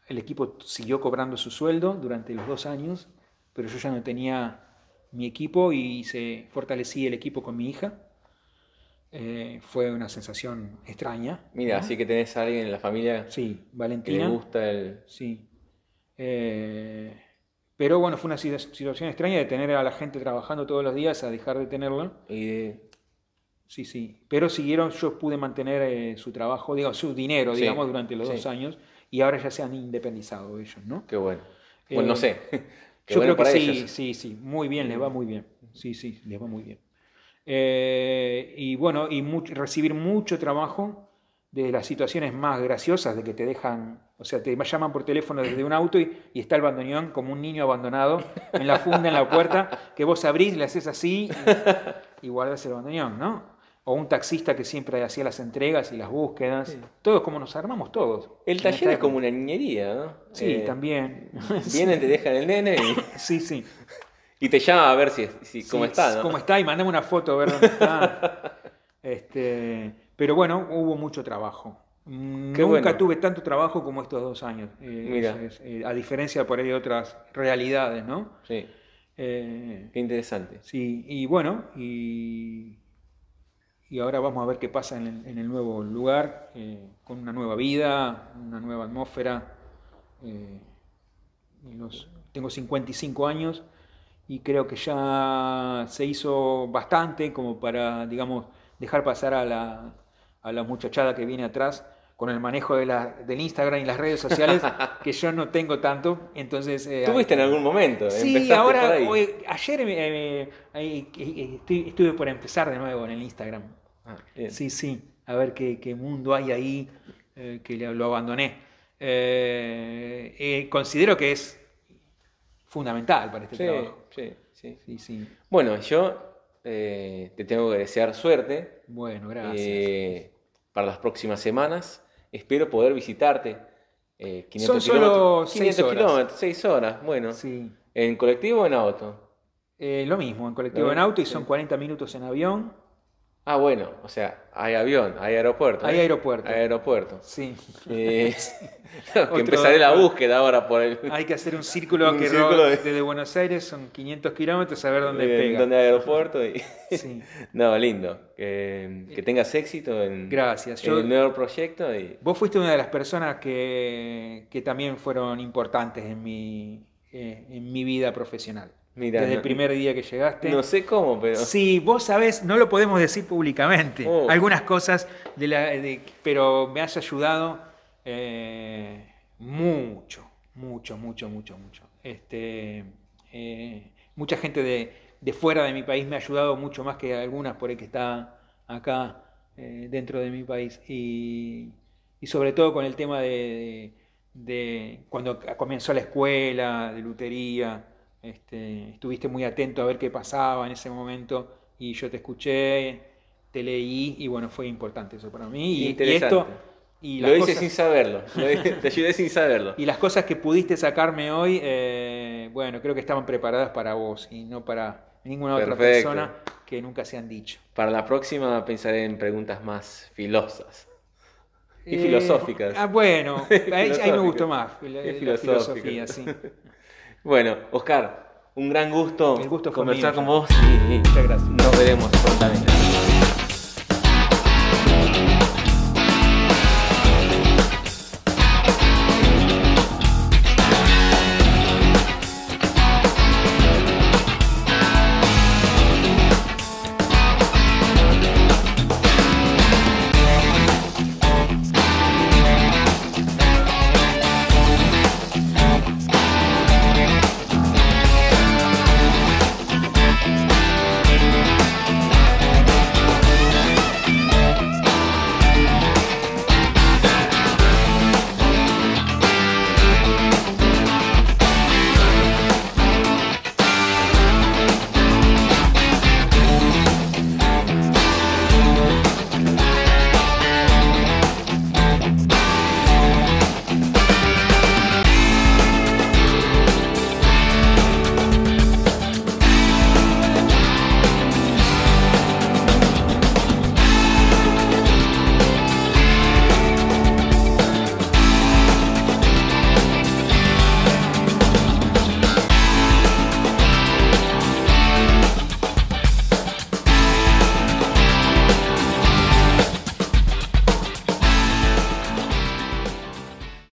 El equipo siguió cobrando su sueldo durante los 2 años, pero yo ya no tenía mi equipo y fortalecí el equipo con mi hija. Fue una sensación extraña. Mira, ¿no? así que tenés a alguien en la familia Sí, que Valentina. le gusta el... Sí. Pero bueno, fue una situación extraña de tener a la gente trabajando todos los días a dejar de tenerla. Sí, sí. Pero yo pude mantener su trabajo, su dinero, Sí, digamos, durante los sí. 2 años y ahora ya se han independizado ellos, ¿no? Qué bueno. Bueno, no sé. Qué Yo bueno creo que para sí, ellos. sí, muy bien, les va muy bien. Sí, les va muy bien. Y bueno, recibir mucho trabajo de las situaciones más graciosas de que te dejan, o sea, te llaman por teléfono desde un auto y está el bandoneón como un niño abandonado en la funda, en la puerta, que vos abrís, le haces así y guardás el bandoneón, ¿no? O un taxista que siempre hacía las entregas y las búsquedas. Sí. Todos como nos armamos todos. El taller es como una niñería, ¿no? Sí, también. Vienen, te dejan el nene y... Sí, sí. Y te llama a ver cómo está, ¿no? Cómo está y mandame una foto a ver dónde está. Pero bueno, hubo mucho trabajo. Nunca tuve tanto trabajo como estos 2 años. Mira. A diferencia por ahí de otras realidades, ¿no? Sí. Qué interesante. Sí, y bueno, y ahora vamos a ver qué pasa en el nuevo lugar, con una nueva vida, una nueva atmósfera. Tengo 55 años y creo que ya se hizo bastante como para, digamos, dejar pasar a la muchachada que viene atrás con el manejo del Instagram y las redes sociales, que yo no tengo tanto. Entonces, ¿tuviste en algún momento? Sí, ahora, ayer estuve por empezar de nuevo en el Instagram. Sí, a ver qué mundo hay ahí, que lo abandoné. Considero que es fundamental para este trabajo. Sí. Bueno, yo te tengo que desear suerte. Bueno, gracias. Para las próximas semanas. Espero poder visitarte. 500 Son solo 6 horas. kilómetros, 6 horas. Bueno, sí. ¿En colectivo o en auto? Lo mismo, en colectivo, en auto, y son 40 minutos en avión. Ah, bueno, o sea, hay avión, hay aeropuerto. Hay aeropuerto. Hay aeropuerto. Sí. Que empezaré la búsqueda ahora por el... Hay que hacer un círculo desde Buenos Aires, son 500 kilómetros, a ver dónde pega. Dónde hay aeropuerto. Sí. No, lindo. Que tengas éxito en, Gracias. En el nuevo proyecto. Vos fuiste una de las personas que también fueron importantes en mi vida profesional. Mirá, desde el primer día que llegaste. No sé cómo, pero... Sí, vos sabés, no lo podemos decir públicamente. Algunas cosas, pero me has ayudado mucho. Mucha gente de fuera de mi país me ha ayudado mucho más que algunas por ahí que está acá dentro de mi país. Y sobre todo con el tema de cuando comenzó la escuela de lutería. Estuviste muy atento a ver qué pasaba en ese momento y yo te escuché, te leí y bueno, fue importante eso para mí. Interesante. Lo hice sin saberlo, te ayudé sin saberlo. Y las cosas que pudiste sacarme hoy, bueno, creo que estaban preparadas para vos y no para ninguna otra persona que nunca se han dicho. Para la próxima pensaré en preguntas más filosas y filosóficas. Bueno, ahí me gustó más, la filosofía, sí. Bueno, Oscar, Un gran gusto, El gusto fue conversar mío, con vos y Muchas gracias. nos veremos prontamente.